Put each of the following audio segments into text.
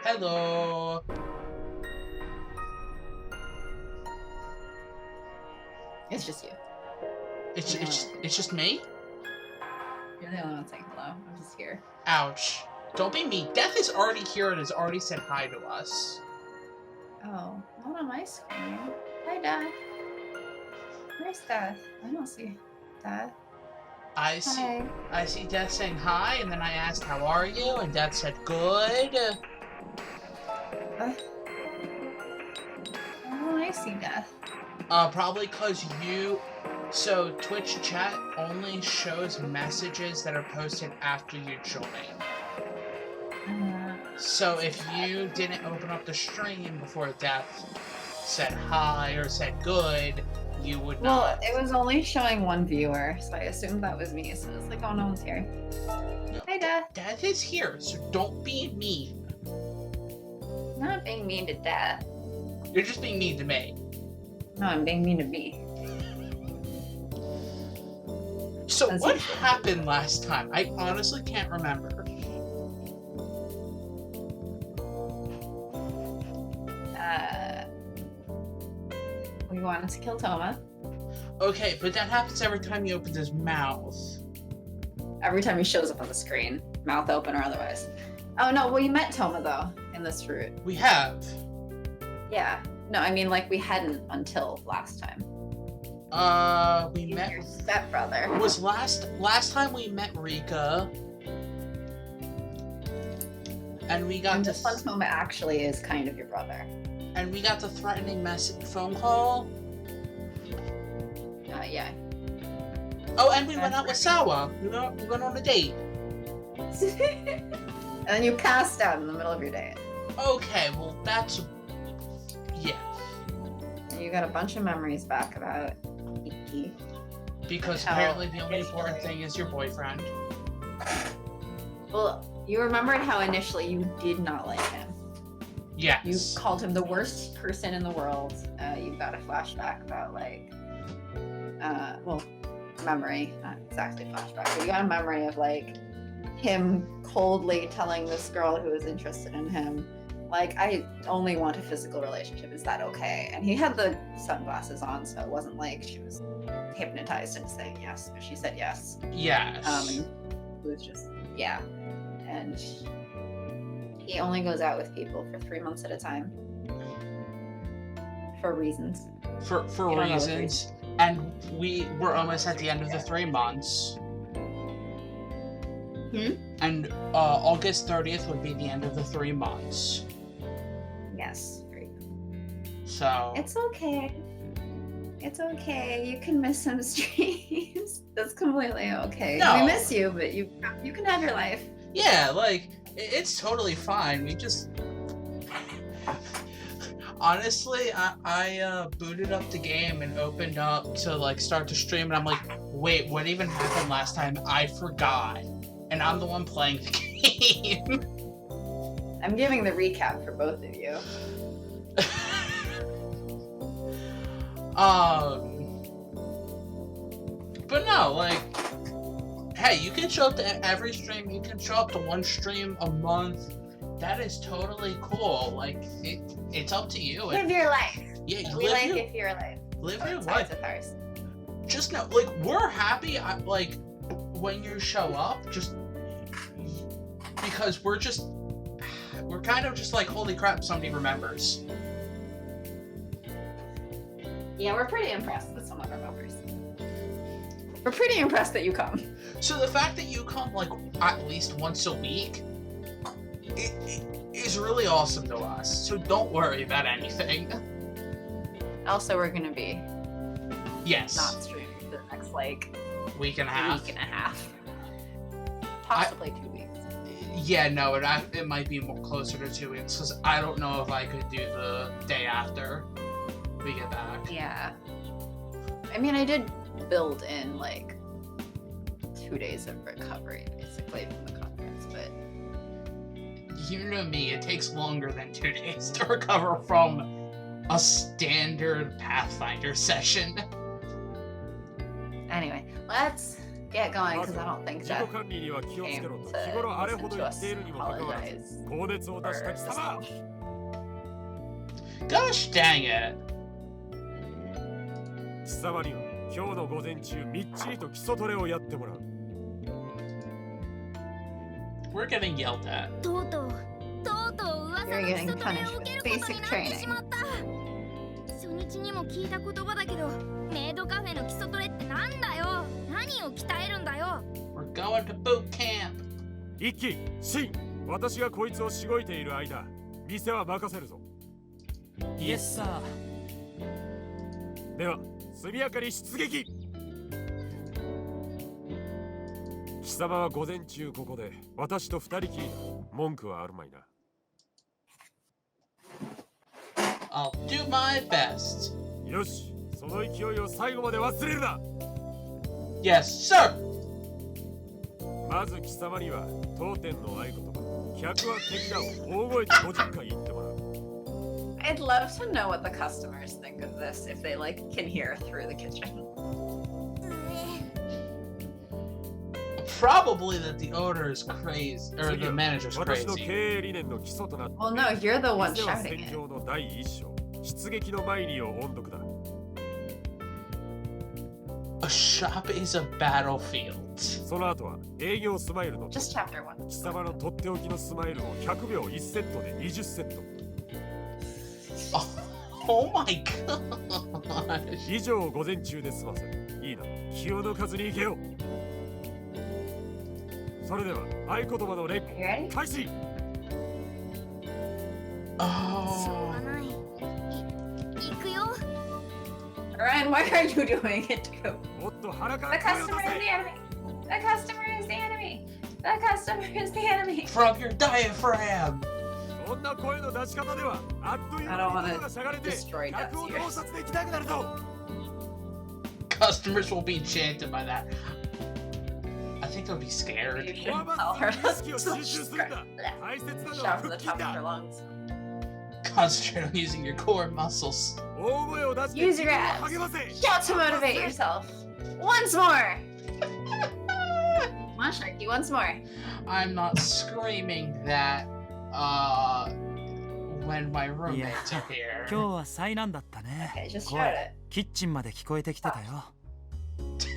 Hello. It's just you. It's just me? You're the only one saying hello. I'm just here. Ouch. Don't be mean. Death is already here and has already said hi to us. Oh, not on my screen. Hi, Dad. Where's Dad? I don't see Dad. I see Death saying hi, and then I asked, how are you? And Death said, good. Oh, I see Death. Probably because so Twitch chat only shows messages that are posted after you join. So if you didn't open up the stream before Death said hi or said good, you would not. Well, it was only showing one viewer, so I assumed that was me. So it's like, oh, no one's here. No, Hi, Death. Death is here, so don't be mean. I'm not being mean to Death. You're just being mean to me. No, I'm being mean to me. So what happened last time? I honestly can't remember. We wanted to kill Toma. Okay, but that happens every time he opens his mouth. Every time he shows up on the screen, mouth open or otherwise. Oh no, well you met Toma though, in this route. We have. Yeah. No, I mean like we hadn't until last time. We met your stepbrother. Was last time we met Rika. And we got this one Toma actually is kind of your brother. And we got the threatening phone call. Yeah. Oh, and we went out with Sawa. We went on a date. And then you passed out in the middle of your day. Okay, well that's... yeah. And you got a bunch of memories back about Ikki. Because apparently the only important thing is your boyfriend. Well, you remembered how initially you did not like him. Yes. You called him the worst person in the world. You got a flashback about memory, not exactly flashback, but you got a memory of him coldly telling this girl who was interested in him, I only want a physical relationship, is that okay? And he had the sunglasses on, so it wasn't like she was hypnotized into saying yes, but she said yes. Yes. And it was just, yeah. And he only goes out with people for 3 months at a time. For reasons. For reasons. And we were almost at the end of the 3 months. And August 30th would be the end of the 3 months. Yes. Great. So... It's okay. It's okay. You can miss some streams. That's completely okay. No. We miss you, but you can have your life. Yeah, it's totally fine. We just... Honestly, I booted up the game and opened up to start to stream, and I'm like, wait, what even happened last time? I forgot. And I'm the one playing the game. I'm giving the recap for both of you. But no, hey, you can show up to every stream, you can show up to one stream a month. That is totally cool. It's up to you. Live your life. Yeah, you we live your life. Live your life. Just know, we're happy, when you show up, just because we're kind of just holy crap, somebody remembers. Yeah, we're pretty impressed that someone remembers. We're pretty impressed that you come. So the fact that you come, at least once a week, it is really awesome to us. So don't worry about anything. Also, we're gonna be not streaming for the next week and a half. Possibly 2 weeks. Yeah, no, it might be more closer to 2 weeks because I don't know if I could do the day after we get back. Yeah. I mean, I did build in 2 days of recovery basically from the conference, but you know me, it takes longer than 2 days to recover from a standard Pathfinder session. Anyway, let's get going because I don't think 自 Jeff 己管理には気をつけ came ろ to と日頃あれ listen ほど to 言っ us ているにもかかわらず apologize 高熱を出した for 貴 this 様 Gosh dang it. 貴様には今日の午前中みっちりと基礎トレをやってもらう We're getting yelled at. とうとう噂 You're の基 getting 礎トレ punished を受け with ることに basic なってし training. まった初日にも聞いた言葉だけどメイドカフェの基礎トレってなんだよ何を鍛えるんだよ We're going to boot camp. 一気シン私がこいつをしごいている間店は任せるぞ Yes, sir. では速やかに出撃貴様は午前中ここで私と二人きりだ文句はあるまいな I'll do my best. よしその勢いを最後まで忘れるな Yes, sir. まず貴様には当店の合言葉客は敵だを大声で50回言ってもらう I'd love to know what the customers think of this if they like can hear through the kitchen. Probably that the owner is crazy, or 次 the は manager's 私の crazy. 経営理念の基礎となって Well, no, you're the one 店は shouting 戦 it. 場の第一章出撃の前にを音読だ A shop is a battlefield. その後は営業スマイルの Just chapter 1. 貴様のとっておきのスマイルを100秒1セットで20セット Oh my gosh. 以上を午前中で済ませるいいな気を抜かずに行けよそれでは合言葉の連 Are you ready? 開始しょう Oh. がない行くよ Ryan, why are you doing it too? もっと腹か The ら声を customer 出 is the せ enemy. The customer is the enemy. The customer is the enemy. From your diaphragm. そんな声の出し方ではあっという I 間 don't に wanna 心がしゃがれて destroy 客を Dad's 洞 ears. 察できなくなるぞ Customers will be enchanted by that. I think they'll be You scared. should tell her 意識を to 集中するんだ大切なのは shout from 腹 the 筋 top of her だ lungs. Concentrate on using your core muscles. 大声を出して Use 自 your 分を abs. 励ませ Shout to motivate yourself. Once more. Come on, Sharky, once more. I'm not screaming that when my roommates are 今 here. 日は災難だったね Okay, just 声 shout キッチンまで聞こえてきてたよ it.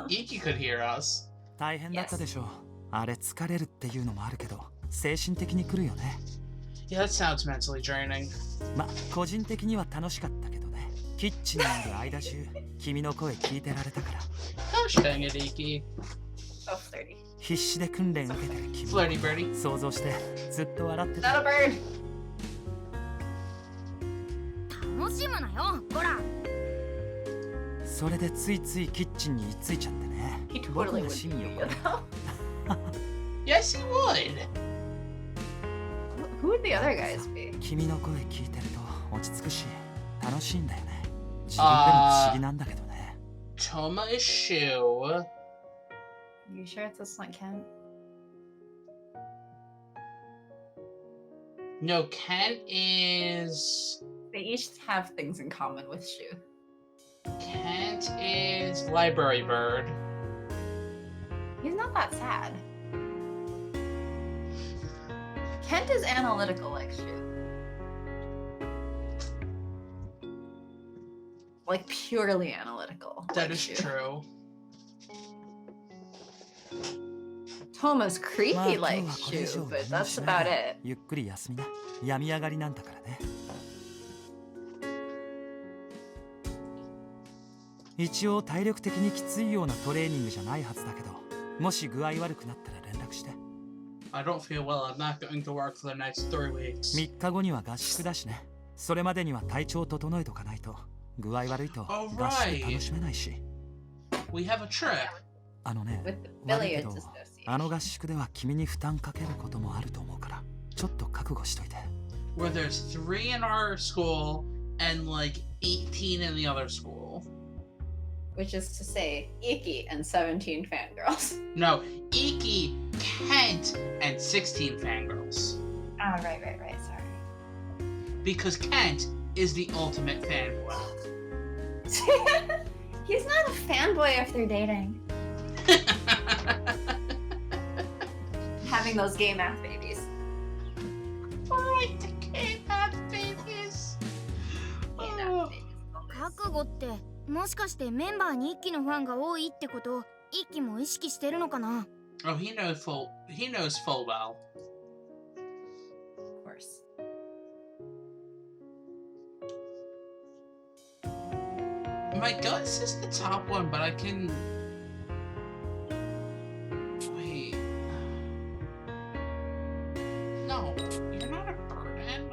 Ikki could hear us. 大変だったでしょうあれ疲れるっていうのもあるけど精神的に来るよね Yeah, that sounds mentally draining. ま個人的には楽しかったけどねキッチンにいる間中君の声聞いてられたから Gosh dang it, Ikki. So flirty. 必死で訓練受けてる君 Flirty birdie. 想像してずっと笑ってた Not a bird. 楽しむなよほらそれでついついキッチンに居ついちゃってね He 僕 totally が would 真意を be 込め Yes, he would. Who would the other guys be? 君の声聞いてると落ち着くし楽しいんだよね自分でも不思議なんだけどね Toma is shoe. You sure it's this one, Ken? No, Kent is. They each have things in common with Shu. Kent is library bird. He's not that sad. Kent is analytical like Shu. Like purely analytical. That like is Shu. true. Toma's まあ creepy 今日 like はこれ以 Shu, 上 but 何も that's しない about で it. ゆっくり休みな病み上がりなんだからね一応体力的にきついようなトレーニングじゃないはずだけどもし具合悪くなったら連絡して I don't feel well. I'm not going to work for the next 3 weeks. 3日後には合宿だしねそれまでには体調整えとかないと具合悪いと合宿楽しめないし We have a trip. あのね With the 悪いけ Billiards ど Association. あの合宿では君に負担かけることもあると思うからちょっと覚悟しといて Where there's 3 in our school and like 18 in the other school. Which is to say, Ikki and 17 fangirls. No, Ikki, Kent, and 16 fangirls. Oh, right, sorry. Because Kent is the ultimate fanboy. He's not a fanboy if they're dating. Having those gay math babies. Right, the gay math babies. Gay Oh. math babies. 覚悟ってもしかしてメンバーに一期のファンが多いってこと一期も意識してるのかな Oh, he knows full well. Of course. My gut says the top one, but I can... Wait... No, you're not a burden.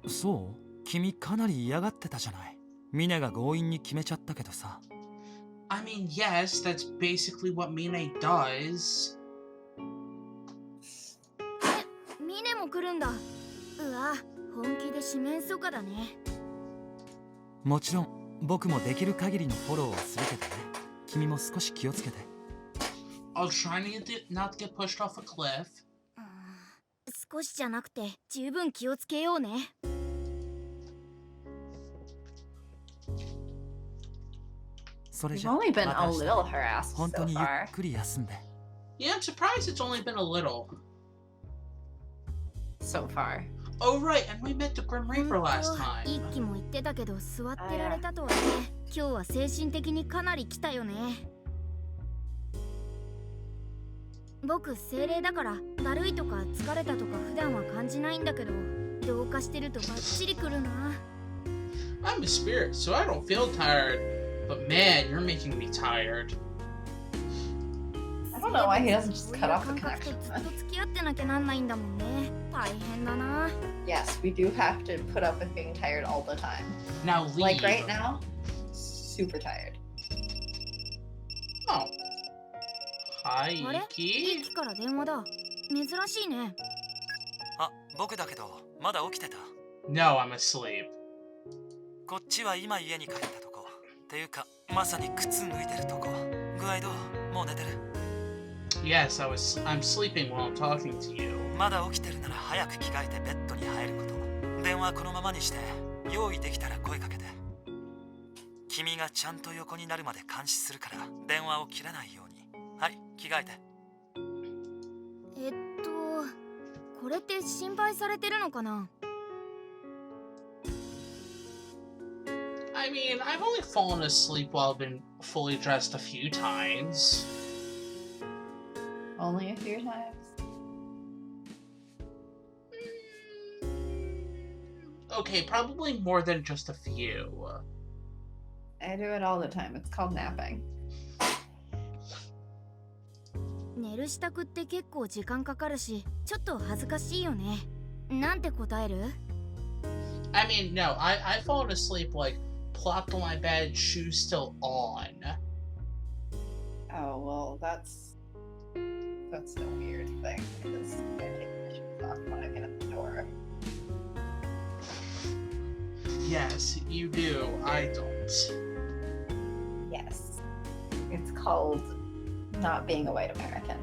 そう君かなり嫌がってたじゃない。ミネが強引に決めちゃったけどさ。I mean, yes, that's basically what Mine does. ミネも来るんだ。うわ、本気で四面楚歌だね。もちろん僕もできる限りのフォローをするけどね。君も少し気をつけて。I'll try not to get pushed off a cliff. 少しじゃなくて十分気をつけようね。それ We've じゃ only been a また明日 little harassed 本当 so にゆ far. っくり休んで。Yeah, I'm surprised it's only been a little. So far. Oh, right, and we met the Grim Reaper last 一 time. 期も言ってたけど座ってられたとはいえ今日は精神的にかなり来たよね。僕精霊だからだるいとか疲れたとか普段は感じないんだけど同化してるとバッチリくるな。 I'm a spirit, so I don't feel tired. But man, you're making me tired. I don't know why he doesn't just cut off the そういう感覚 connection. とずっと付き合ってなきゃなんないんだもんね。大変だな。 Yes, we do have to put up with being tired all the time. Now leave. Like right now, super tired. Oh. Hi, あれ Ikki. 一期から電話だ。珍しいね。あ、僕だけどまだ起きてた。 No, I'm asleep. こっちは今家に帰ったとこ。っていうかまさに靴脱いでるとこ。具合どう？もう寝てる？ Yes, I'm sleeping while I'm talking to you. まだ起きてるなら早く着替えてベッドに入ること。電話このままにして用意できたら声かけて。君がちゃんと横になるまで監視するから電話を切らないように。はい、着替えて。これって心配されてるのかな？ I mean, I've only fallen asleep while I've been fully dressed a few times. Only a few times. Okay, probably more than just a few. I do it all the time. It's called napping. 寝る支度って結構時間かかるし、ちょっと恥ずかしいよね。なんて答える？ I mean, no, I've fallen asleep, like, plopped on my bed, shoes still on. Oh well, that's a weird thing because I take my shoes off when I get at the door. Yes, you do. I don't. Yes, it's called not being a white American.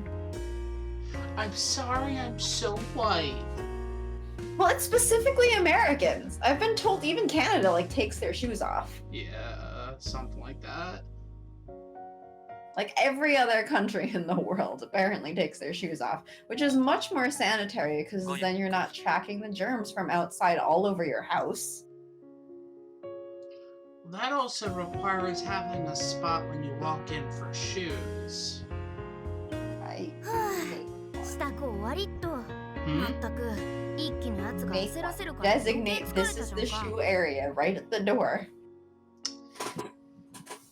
I'm sorry, I'm so white. Well, it's specifically Americans. I've been told even Canada like takes their shoes off. Yeah, something like that. Like every other country in the world apparently takes their shoes off, which is much more sanitary because Oh, yeah. then you're not tracking the germs from outside all over your house. That also requires having a spot when you walk in for shoes. I 支度終わりっと。 Hmm? まったく一気のやつが make 焦らせるから余計 designate 疲れ this た is じゃ the んか。 shoe area right at the door.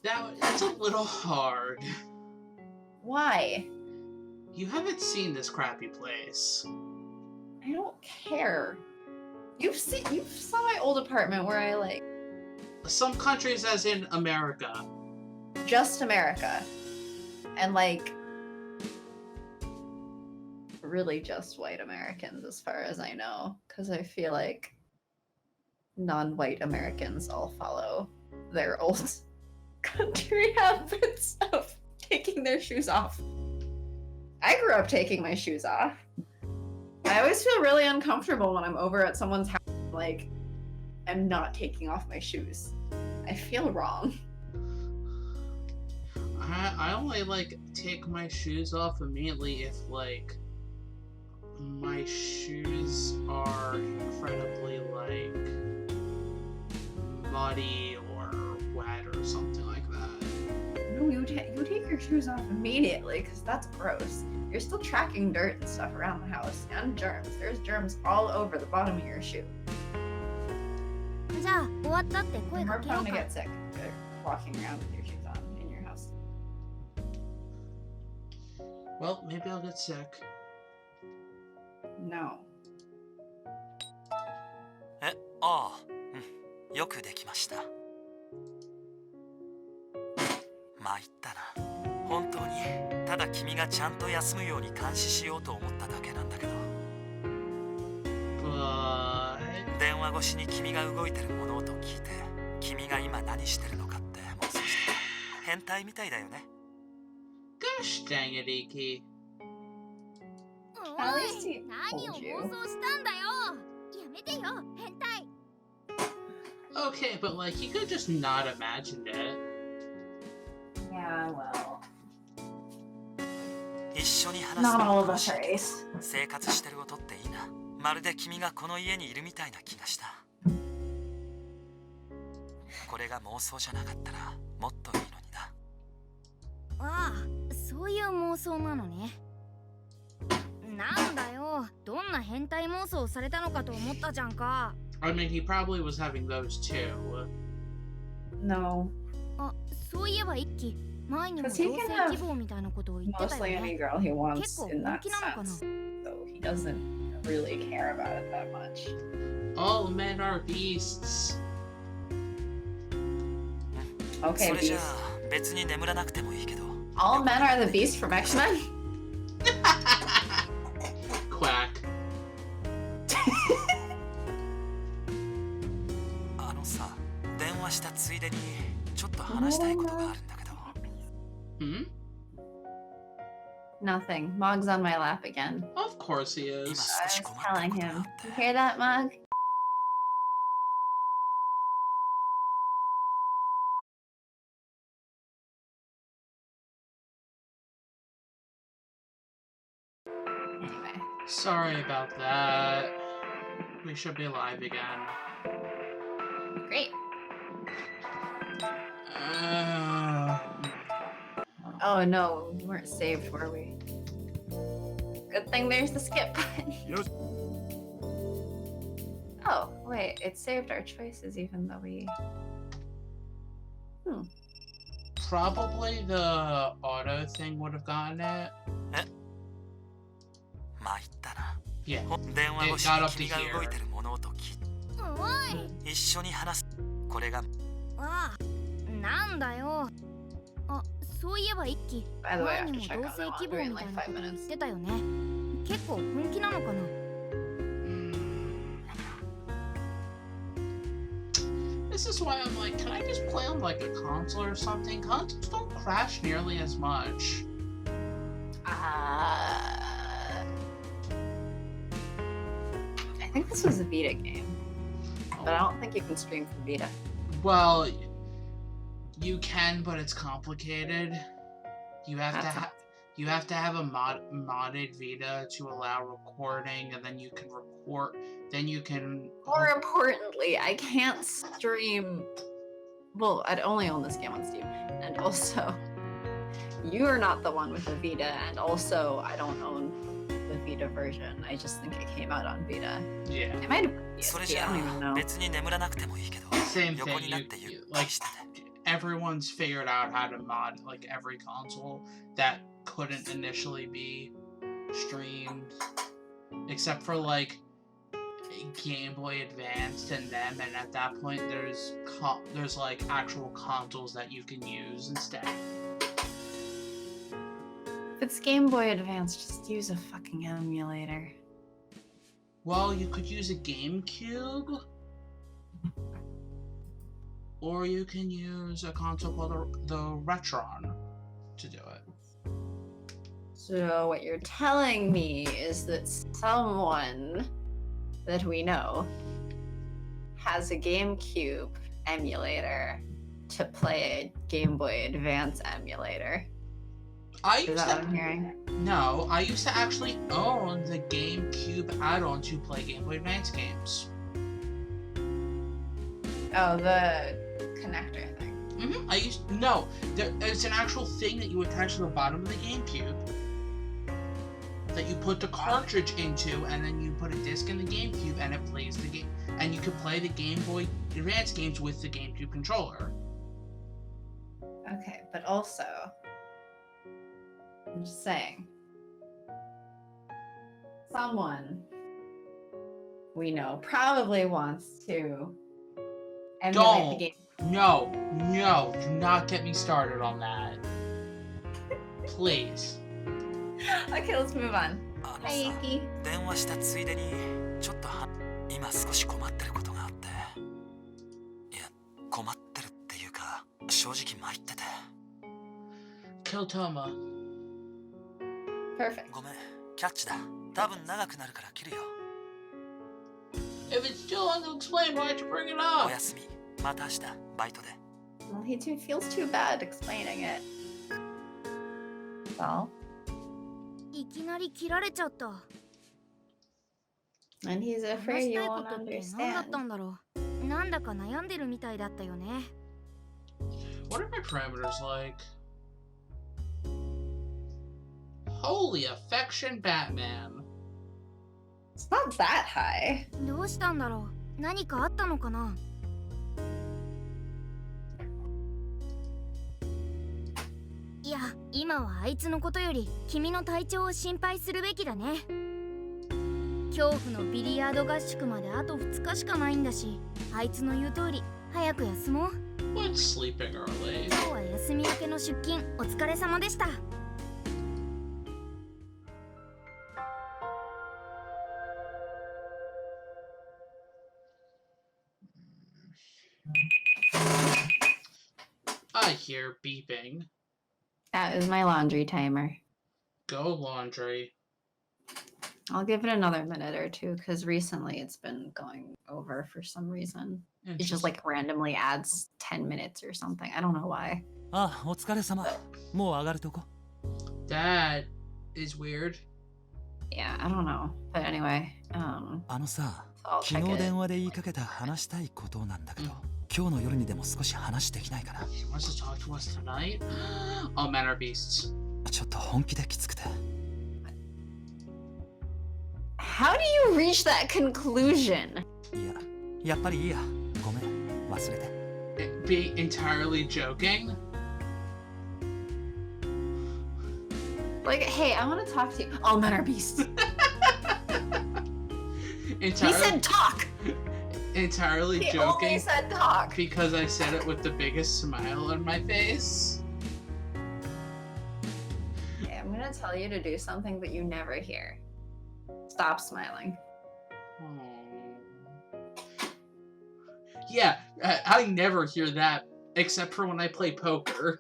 That's a little hard. Why? You haven't seen this crappy place. I don't care. You saw my old apartment where I like Some countries, as in America. just America. And like really just white Americans as far as I know. Because I feel like non-white Americans all follow their old country habits of taking their shoes off. I grew up taking my shoes off. I always feel really uncomfortable when I'm over at someone's house, like, I'm not taking off my shoes. I feel wrong. I only like take my shoes off immediately if like my shoes are incredibly like muddy or wet or something like that. No, you take your shoes off immediately because that's gross. You're still tracking dirt and stuff around the house and germs. There's germs all over the bottom of your shoe. じゃあ終わったって声 You're か more けよ prone う to か get sick walking around with your shoes on in your house. Well, maybe I'll get sick. No. ああ、うん、よくできました。参ったな。本当にただ君がちゃんと休むように監視しようと思っただけなんだけど。電話越しに君が動いてる物音を聞いて、君が今何してるのかって妄想して変態みたいだよね。Gosh dang it, Ikki. お At least い he 何を told you. 妄想したんだよ。やめてよ変態。 Okay, but like he could just not imagined it. Yeah, well. 一緒に話す Not の all も of 楽 us しい are けど ace. 生活してる音っていいな。まるで君がこの家にいるみたいな気がした。これが妄想じゃなかったらもっといいのにな。ああそういう妄想なのね。なんだよどんな変態妄想されたのかと思ったじゃんか。 I mean, he probably was having those too. No. あそういえば一輝前にも同 Because 性 he can have 希望みたいなことを言ってた Mostly よ any ね。 girl he wants 結構 in 本 that 気なのかな。 sense. So he doesn't really care about it that much. All men are beasts. Okay, それじゃ beast. あ別に眠らなくてもいいけど。 All men are the beast from X-Men? Quack. あのさ、電話したついでにちょっと話したいことがあるんだけど。Hmm? Nothing. Mog's on my lap again. Of course he 今 is. 少 I し was 困った telling ことがあ him. っ You て。 hear that, Mog? Anyway. Sorry about that. We should be live again. Great. Uh, Oh no, we weren't saved, were we? Good thing there's the skip button. よし Oh, wait, it saved our choices even though we... probably the auto thing would have gotten it. 参ったな。 Yeah. 電話越し It got に up to 君が here. 動いてる物音聞いておい一緒に話す。これがああなんだよ。あそういえば一輝 By the way, I 前 have に to も check 同 on 性 the 希 laundry 望 in みたい like な 5こと言っ minutes. てたよね。結構本気なのかな。 This is why I'm like, can I just play on like a console or something? Consoles don't crash nearly as much. I think this was a Vita game, but I don't think you can stream from Vita. Well, you can, but it's complicated. You have to That's have you have to have a modded Vita to allow recording, and then you can record. Then you can. More importantly, I can't stream. Well, I'd only own this game on Steam, and also, you are not the one with the Vita, and also, I don't own the Vita version. I just think it came out on Vita. Yeah. It might have been それ PSP, じ I ゃ don't even あ know. 別に眠らなくてもいいけど Same 横 thing. になってゆっ You く like りしてて everyone's figured out how to mod like every console that couldn't initially be streamed, except for like Game Boy Advanced and them. And at that point, there's like actual consoles that you can use instead. If it's Game Boy Advance, just use a fucking emulator. Well, you could use a GameCube, or you can use a console called the Retron to do it. So what you're telling me is that someone that we know has a GameCube emulator to play a Game Boy Advance emulator. I Is used that to what I'm hearing? No, I used to actually own the GameCube add-on to play Game Boy Advance games. Oh, the connector thing. It's an actual thing that you attach to the bottom of the GameCube that you put the cartridge into, and then you put a disc in the GameCube, and it plays the game. And you can play the Game Boy Advance games with the GameCube controller. Okay, but also, I'm just saying, someone we know probably wants to emulate the game. No, do not get me started on that. Please. Okay, let's move on. あの Hi, さ Ikki. 電話したついでにちょっと今少し困ってることがあって。いや、困ってるっていうか正直参ってて。 Kill Toma. Perfect. ごめん、キャッチだ。多分長くなるから切るよ。 If it's still unexplained, why'd you bring it お up? やすみ。また明日バイトで。 Well, he feels too bad explaining it. Well, いきなり切られちゃった。 and he's 話 afraid し you たいこ won't とって何だった understand. んだろう。なんだか悩んでるみたいだったよね。What are my parameters like? Holy affection, Batman. It's not that high. どうしたんだろう。何かあったのかな。いや、今はあいつのことより君の体調を心配するべきだね。恐怖のビリヤード合宿まであと2日しかないんだし、あいつの言う通り早く休もう。 What's sleeping early? 今日は休み明けの出勤お疲れ様でした。 I hear beeping. That is my laundry timer. Go laundry. I'll give it another minute or two because recently it's been going over for some reason. It just like randomly adds 10 minutes or something. I don't know why. あ、お疲れ様。もう上がるとこ。 That is weird. Yeah, I don't know. But anyway, あのさ、 I'll 昨 check 日 it. 電話で言いかけた話したいことなんだけど、今日の夜にでも少し話できないかな。 He wants to talk to us tonight? All men are beasts. ちょっと本気できつくて。 How do you reach that conclusion? いや、やっぱりいいや。ごめん、忘れて。 Be entirely joking? Like, hey, I want to talk to you. All men are beasts. He said talk. Entirely He joking only said talk. because I said it with the biggest smile on my face. Okay, I'm gonna tell you to do something that you never hear. Stop smiling. Yeah, I never hear that except for when I play poker.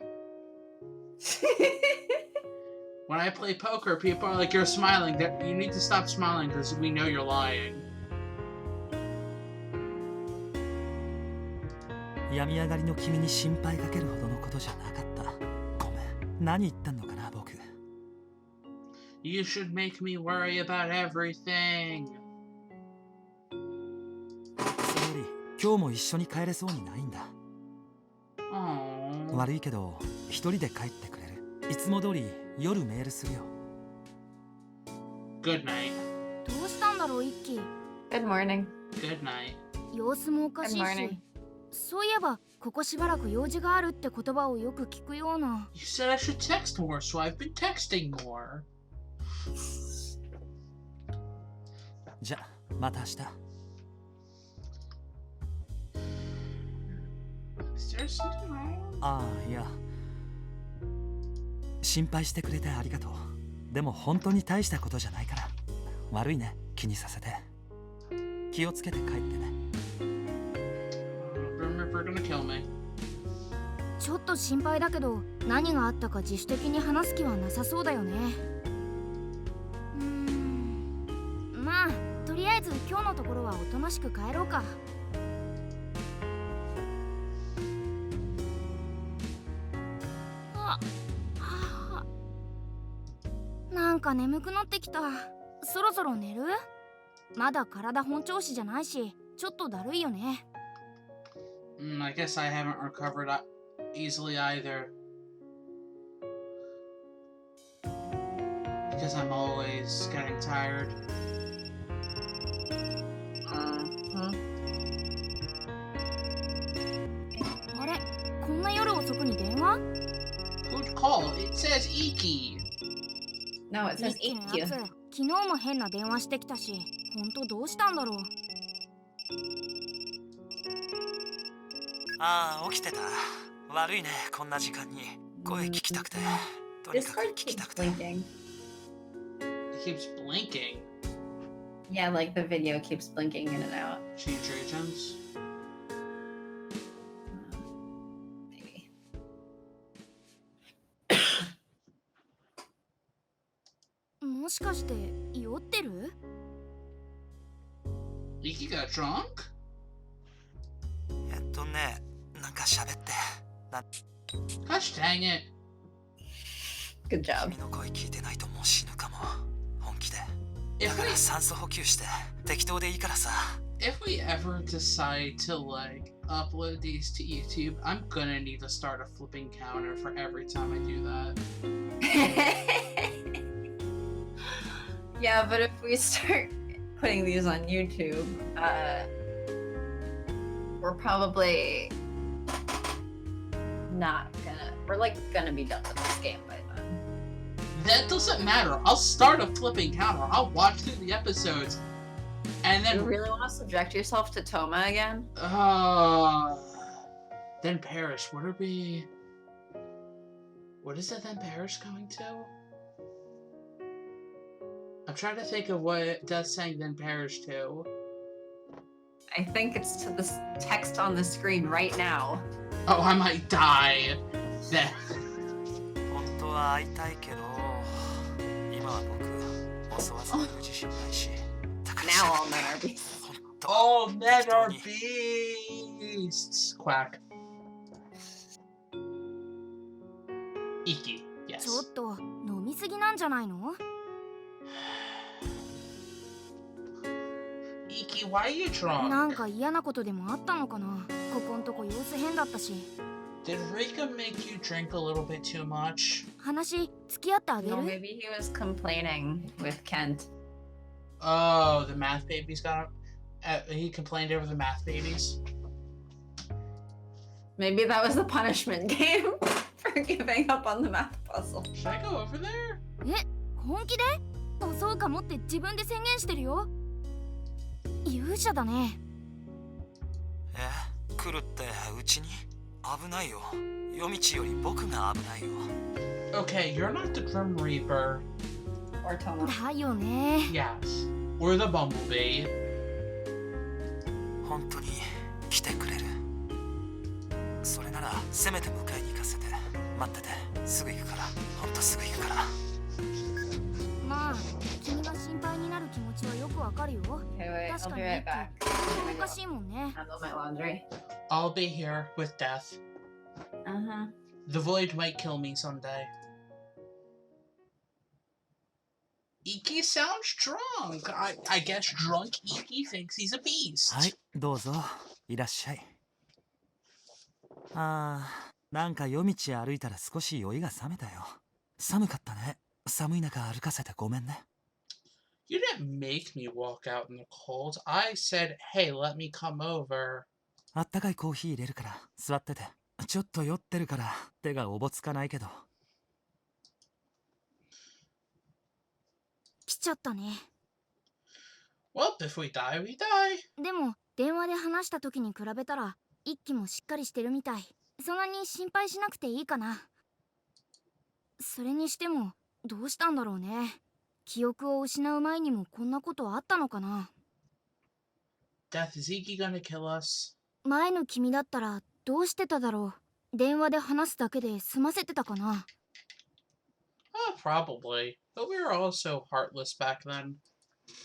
When I play poker, people are like, "You're smiling. You need to stop smiling because we know you're lying." 病み上がりの君に心配かけるほどのことじゃなかった。ごめん、何言ったのかな、僕。 You should make me worry about everything. それより、今日も一緒に帰れそうにないんだ。 Aww. 悪いけど、一人で帰ってくれる。いつも通り夜メールするよ。 Good night. どうしたんだろう、イッキー。 Good morning. Good night. 様子もおかしい Good morning. し。そういえば、ここしばらく用事があるって言葉をよく聞くような。 You said I should text more, so I've been texting more. じゃ、また明日。 Is there something wrong? ああ、いや。心配してくれてありがとう。でも本当に大したことじゃないから。悪いね、気にさせて。気をつけて帰ってね。Remember, gonna kill me. ちょっと心配だけど、何があったか自主的に話す気はなさそうだよね。まあ、とりあえず今日のところはおとなしく帰ろうか。か眠くなってきた。そろそろ寝る？まだ体本調子じゃないし、ちょっとだるいよね。I guess I haven't recovered easily either. Because I'm always getting tired. Uh-huh. あれ、こんな夜遅くに電話？ Who'd call? It says Ikki. No, it says 一気のや Ikki. つ、昨日も変な電話してきたし、ほんとどうしたんだろう。ああ、起きてた。悪いね、こんな時間に。声聞きたくて。とにかく Discord 聞きた keeps くて。blinking. It keeps blinking. Yeah, like the video keeps blinking in and out. Change regions. Maybe. もしかして酔ってる？ Ikki got drunk? なんか喋って。Gosh dang it. Good job. 君の声聞いてないともう死ぬかも。本気で。 If だか we ら酸素補給して。適当でいいからさ。if we ever decide to like upload these to YouTube, I'm gonna need to start a flipping counter for every time I do that. Yeah, but if we start putting these on YouTube, we're probably not gonna. We're like gonna be done with this game by then. That doesn't matter. I'll start a flipping counter. I'll watch through the episodes, and You then really want to subject yourself to Toma again? Then perish. What are we? What is it? Then perish going to? I'm trying to think of what Death's saying then perish to. I think it's to the text on the screen right now. Oh, I might die. Then. 本当は会いたいけど、今は僕、襲わせてる自信ないし。だから Now all men are beasts. 本当 All men are Tony. beasts. Quack. Ikki. ち Yes. ょっと飲みすぎなんじゃないの？ Ikki, why are you なん drunk? か嫌なことでもあったのかな。ここんとこ様子変だったし。 Did Rika make you drink a little bit too much? 話付き合ってあげ No, る？ maybe he was complaining with Kent. Oh, the math babies got. He complained over the math babies. Maybe that was the punishment game for giving up on the math puzzle. Should I go over there? え、本気で？襲うかもって自分で宣言してるよ。勇者だね。来るってうちに危ないよ。夜道より僕が危ないよ。Okay, you're not the Grim Reaper. Or Toma. だよね。 Yes. Or the Bumblebee. 本当に来てくれる。それならせめて迎えに行かせて。待ってて、すぐ行くから。ほんとすぐ行くから。まあ、君が心配になる気持ちはよくわかるよ。 Okay, wait, 確 I'll か be に right back. おかしいもんね。 Handle my laundry. I'll be here with death. Uh-huh. The void might kill me someday. Ikki sounds drunk. I guess drunk Ikki thinks he's a beast. はい、どうぞ。いらっしゃい。なんか夜道歩いたら少し酔いが冷めたよ。寒かったね。寒い中歩かせてごめんね。You didn't make me walk out in the cold. I said, hey, let me come over. あったかいコーヒー入れるから座ってて。ちょっと酔ってるから手がおぼつかないけど。来ちゃったね。 Well, if we die, we die. でも、電話で話した時に比べたら、一気もしっかりしてるみたい。そんなに心配しなくていいかな。それにしても、どうしたんだろうね。記憶を失う前にもこんなことあったのかな。 Death, is Ikki gonna kill us? 前の君だったらどうしてただろう。電話で話すだけで済ませてたかな。Oh, probably. But we were all so heartless back then.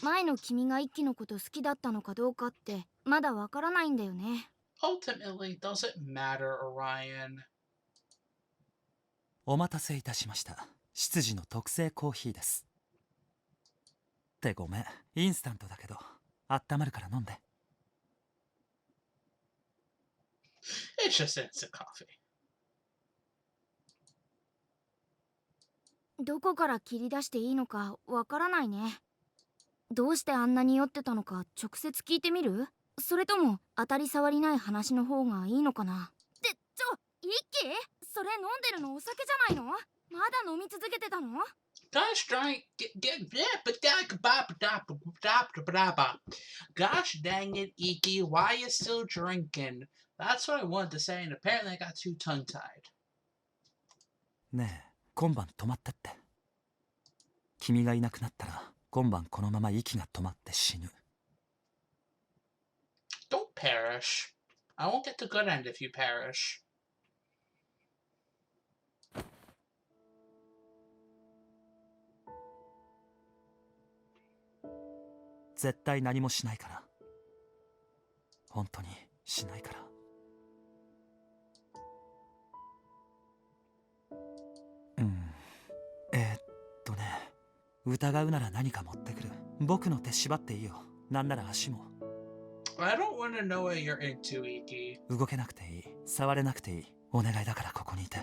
前の君が一気のこと好きだったのかどうかってまだわからないんだよね。Ultimately, does it matter, Orion? お待たせいたしました。執事の特製コーヒーです。ってごめん。インスタントだけど、温まるから飲んで。It's just instant coffee. どこから切り出していいのかわからないね。どうしてあんなに酔ってたのか直接聞いてみる？それとも当たり障りない話の方がいいのかな。ってイッキー、それ飲んでるのお酒じゃないの？まだ飲み続けてたの？ Gosh dang Gosh dang it, Ikki, why you still drinking? That's what I wanted to say, and apparently I got too tongue-tied. ねえ、今晩泊まってって。君がいなくなったら、今晩このまま息が止まって死ぬ。Don't perish. I won't get the good end if you perish. 絶対何もしないから。本当にしないから。疑うなら何か持ってくる。僕の手縛っていいよ。なんなら足も。I don't want to know what you're into, Ikki. 動けなくていい。触れなくていい。お願いだからここにいて。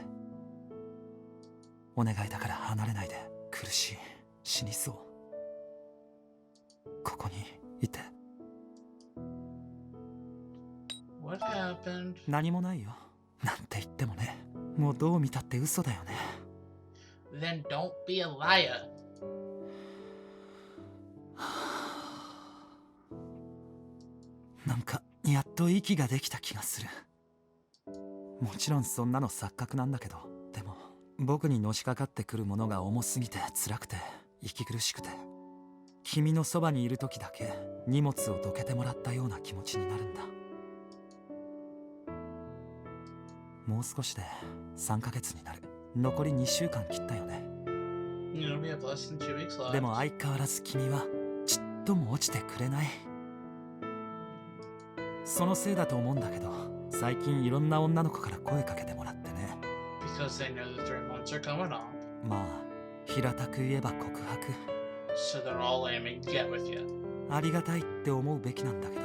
お願いだから離れないで。苦しい。死にそう。ここにいて。What happened? 何もないよ。なんて言ってもね。もうどう見たって嘘だよね。Then don't be a liar. なんかやっと息ができた気がする。もちろんそんなの錯覚なんだけど、でも僕にのしかかってくるものが重すぎて辛くて息苦しくて、君のそばにいる時だけ荷物をどけてもらったような気持ちになるんだ。もう少しで3ヶ月になる。残り2週間切ったよね。You know, we have less than 2 weeks left. でも相変わらず君はちっとも落ちてくれない。そのせいだと思うんだけど、最近いろんな女の子から声かけてもらってね。Because they know the 3 months are coming on. まあ平たく言えば告白。 So they're all aiming to get with you. ありがたいって思うべきなんだけど、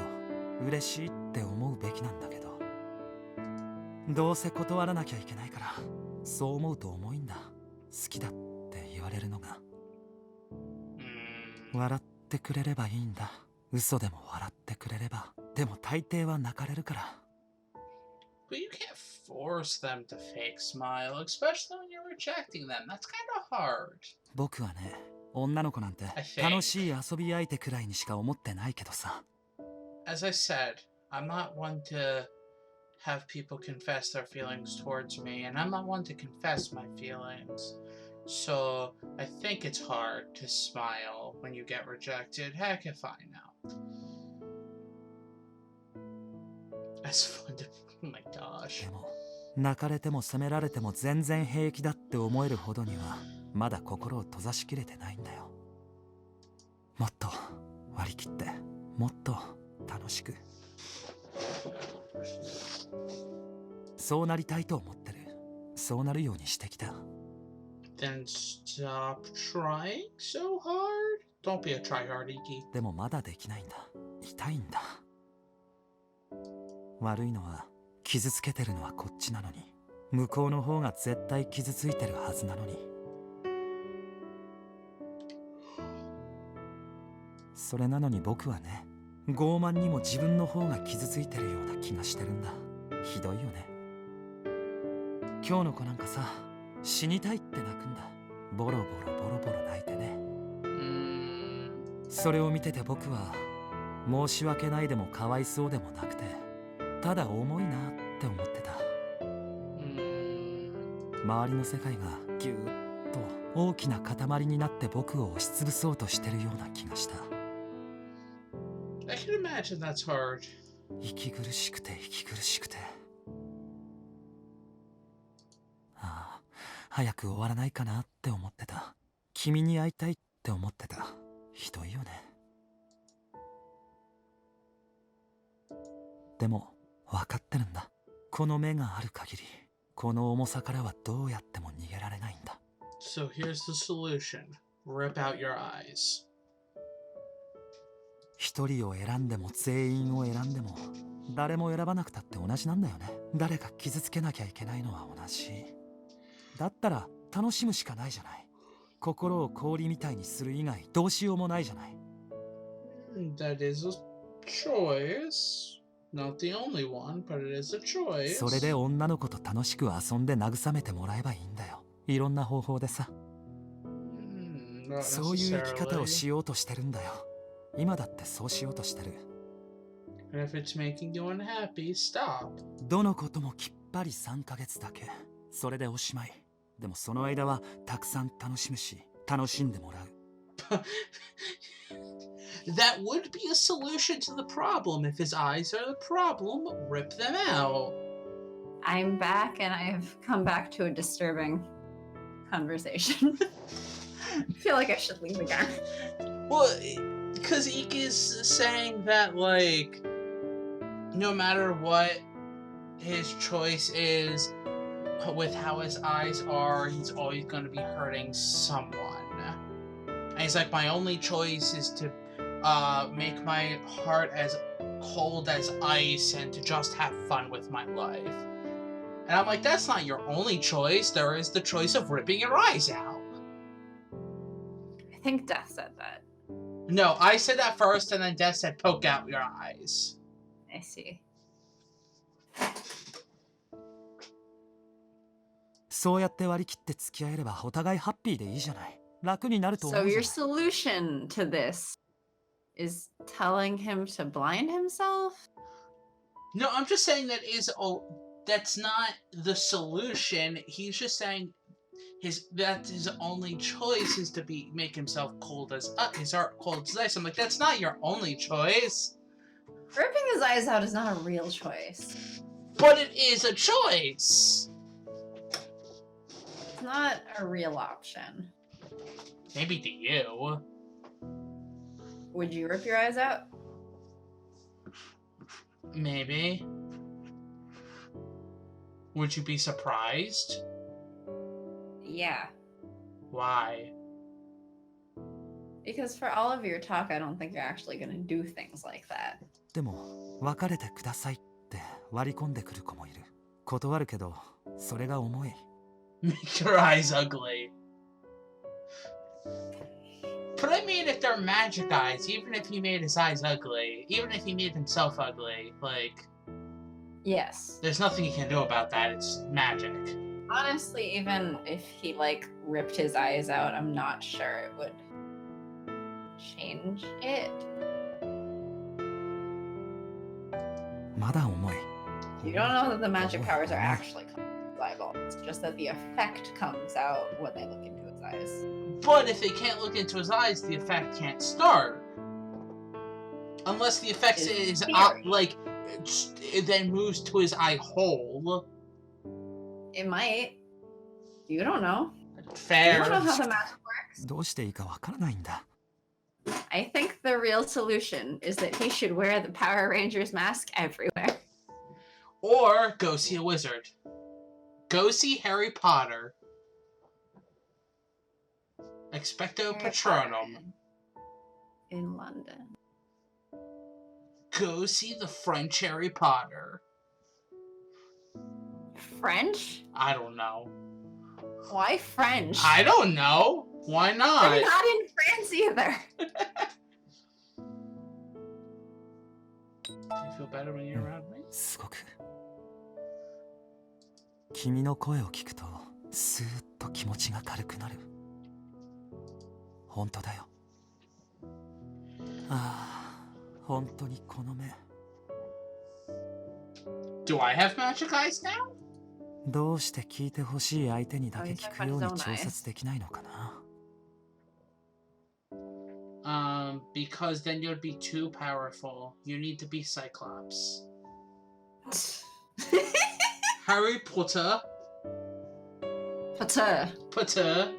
嬉しいって思うべきなんだけど、どうせ断らなきゃいけないから、そう思うと重いんだ。好きだって言われるのが。笑ってくれればいいんだ。嘘でも笑ってくれれば。でも大抵は泣かれるから。 But you can't force them to fake smile, especially when you're rejecting them. That's kind of hard. 僕はね、女の子なんて I think. 楽しい遊び相手くらいにしか思ってないけどさ。 As I said, I'm not one to have people confess their feelings towards me, and I'm not one to confess my feelings. So I think it's hard to smile when you get rejected. Heck if I know. That's fun to... Oh my gosh. でも泣かれても責められても全然平気だって思えるほどにはまだ心を閉ざしきれてないんだよ。もっと割り切って、もっと楽しく。そうなりたいと思ってる。そうなるようにしてきた。 Then stop trying so hard. Don't be a tryhard, Ikki. でもまだできないんだ。痛いんだ。悪いのは傷つけてるのはこっちなのに、向こうの方が絶対傷ついてるはずなのに。それなのに僕はね、傲慢にも自分の方が傷ついてるような気がしてるんだ。ひどいよね。今日の子なんかさ、死にたいって泣くんだ。ボロボロボロボロ泣いてね。それを見てて僕は申し訳ないでもかわいそうでもなくて、ただ重いなって思ってた。周りの世界がぎゅーっと大きな塊になって僕を押しつぶそうとしてるような気がした。 I can imagine that's hard. 息苦しくて息苦しくて。ああ、早く終わらないかなって思ってた。君に会いたいって思ってた。ひどいよね。でも分かってるんだ。この目がある限り、この重さからはどうやっても逃げられないんだ。 So here's the solution. Rip out your eyes. 一人を選んでも全員を選んでも誰も選ばなくたって同じなんだよね。誰か傷つけなきゃいけないのは同じ。だったら楽しむしかないじゃない。心を氷みたいにする以外どうしようもないじゃない。That is a choice. Not the only one, but it is a choice. それで女の子と楽しく遊んで慰めてもらえばいいんだよ。いろんな方法でさ。Not そういう生き方を necessarily. しようとしてるんだよ。今だってそうしようとしてる。And if it's making you unhappy, stop. どのこともきっぱり3ヶ月だけ。それでおしまい。でもその間はたくさん楽しむし、楽しんでもらう。That would be a solution to the problem. If his eyes are the problem, rip them out. I'm back and I've come back to a disturbing conversation. I feel like I should leave again. Well, because Ikki is saying that, like, no matter what his choice is, with how his eyes are, he's always going to be hurting someone. And he's like, my only choice is to make my heart as cold as ice and to just have fun with my life. And I'm like, that's not your only choice. There is the choice of ripping your eyes out. I think Death said that. No, I said that first, and then Death said, poke out your eyes. I see. そうやって割り切って付き合えればお互いハッピーでいいじゃない。楽になると思 So うじゃ your ない。 solution to this is telling him to blind himself? No, I'm just saying that that's not the solution. He's just saying his only choice is to make himself cold as his heart cold as ice. I'm like, that's not your only choice. Ripping his eyes out is not a real choice. But it is a choice. It's not a real option. Maybe to you. Would you rip your eyes out? Maybe. Would you be surprised? Yeah. Why? Because for all of your talk, I don't think you're actually gonna do things like that. でも別れてくださいって割り込んでくる子もいる。断るけどそれが重い。Make your eyes ugly. But I mean, if they're magic eyes, even if he made his eyes ugly, even if he made himself ugly, like, Yes. there's nothing he can do about that. It's magic. Honestly, even if he like ripped his eyes out, I'm not sure it would change it. まだ重い。 You don't know that the magic powers are actually coming from his eyeball. It's just that the effect comes out when they look into his eyes. But if they can't look into his eyes, the effect can't start. Unless the effect is like, it then moves to his eye hole. It might. You don't know. You Fair. don't know how the magic works. どうしていいかわからないんだ。 I think the real solution is that he should wear the Power Rangers mask everywhere. Or go see a wizard. Go see Harry Potter. Expecto Harry Patronum. Potter in London. Go see the French Harry Potter. French? I don't know. Why French? I don't know. Why They're not? not in France either. Do you feel better when you're around me? すごく。君の声を聞くとスーッと気持ちが軽くなる。本当だよ。ああ、本当にこの目。 Do I have magic eyes now? どうして聞いてほしい相手にだけ聞くように調節できないのかな。Because then you'd be too powerful. You need to be Cyclops. Harry Potter. Potter. Potter.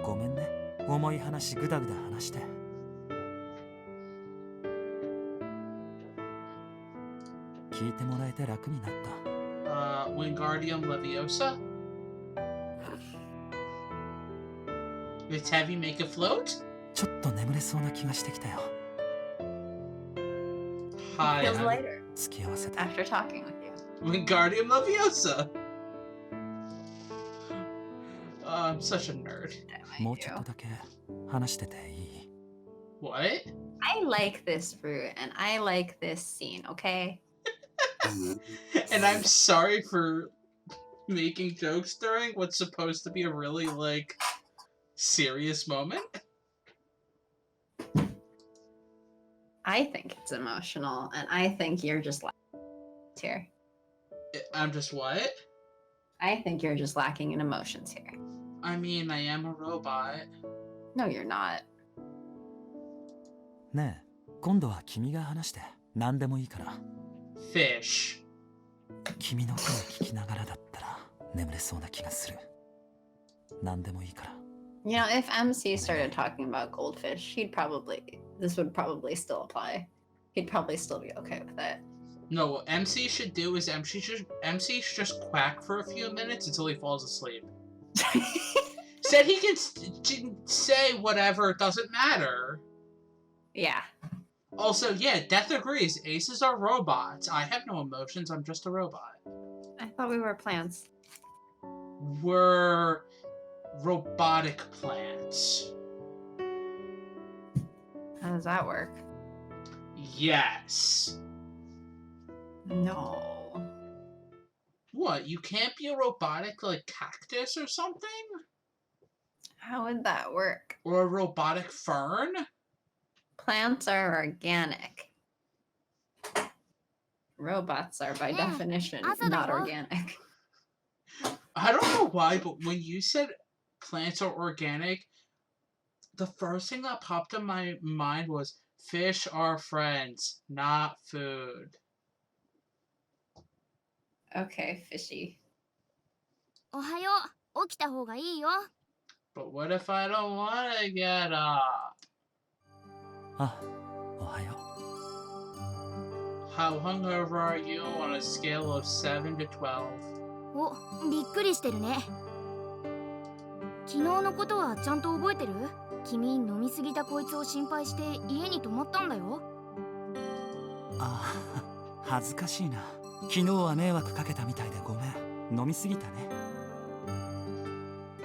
ごめんね。重い話ぐだぐだ話して。聞いてもらえて楽になった。Wingardium Leviosa. It's heavy, make it float? ちょっと眠れそうな気がしてきたよ。 Hi, Feels I'm lighter 付き合わせて。 after talking with you. Wingardium Leviosa. I'm such a nerd. Damn も it, うちょっ you. とだけ話してていい？ What? I like this fruit and I like this scene, okay? And I'm sorry for making jokes during what's supposed to be a really, like, serious moment. I think it's emotional and I think you're just here. I'm just what? I think you're just lacking in emotions here. I mean, I am a robot. No, you're not. ねえ、今度は君が話して何でもいいから。 Fish. 君の声聞きながらだったら眠れそうな気がする。何でもいいから。 You know, if MC started talking about goldfish, this would probably still apply. He'd probably still be okay with it. No, what MC should do is MC should just quack for a few minutes until he falls asleep. Said he can say whatever, it doesn't matter. Yeah. Also, yeah, Death agrees. Aces are robots. I have no emotions, I'm just a robot. I thought we were plants. We're robotic plants. How does that work? Yes. No. What, you can't be a robotic, like, cactus or something? How would that work? Or a robotic fern? Plants are organic. Robots are by Yeah, definition also not the- organic. I don't know why, but when you said plants are organic, the first thing that popped in my mind was fish are friends, not food. Okay, fishy. おはよう。起きた方がいいよ。 But what if I don't want to get up? あ、おはよ How hungover are you on a scale of 7 to 12? お、びっくりしてるね。昨日のことはちゃんと覚えてる？君飲みすぎたこいつを心配して家に泊まったんだよ。う。あ、恥ずかしいな。昨日は迷惑かけたみたいでごめん。飲みすぎたね。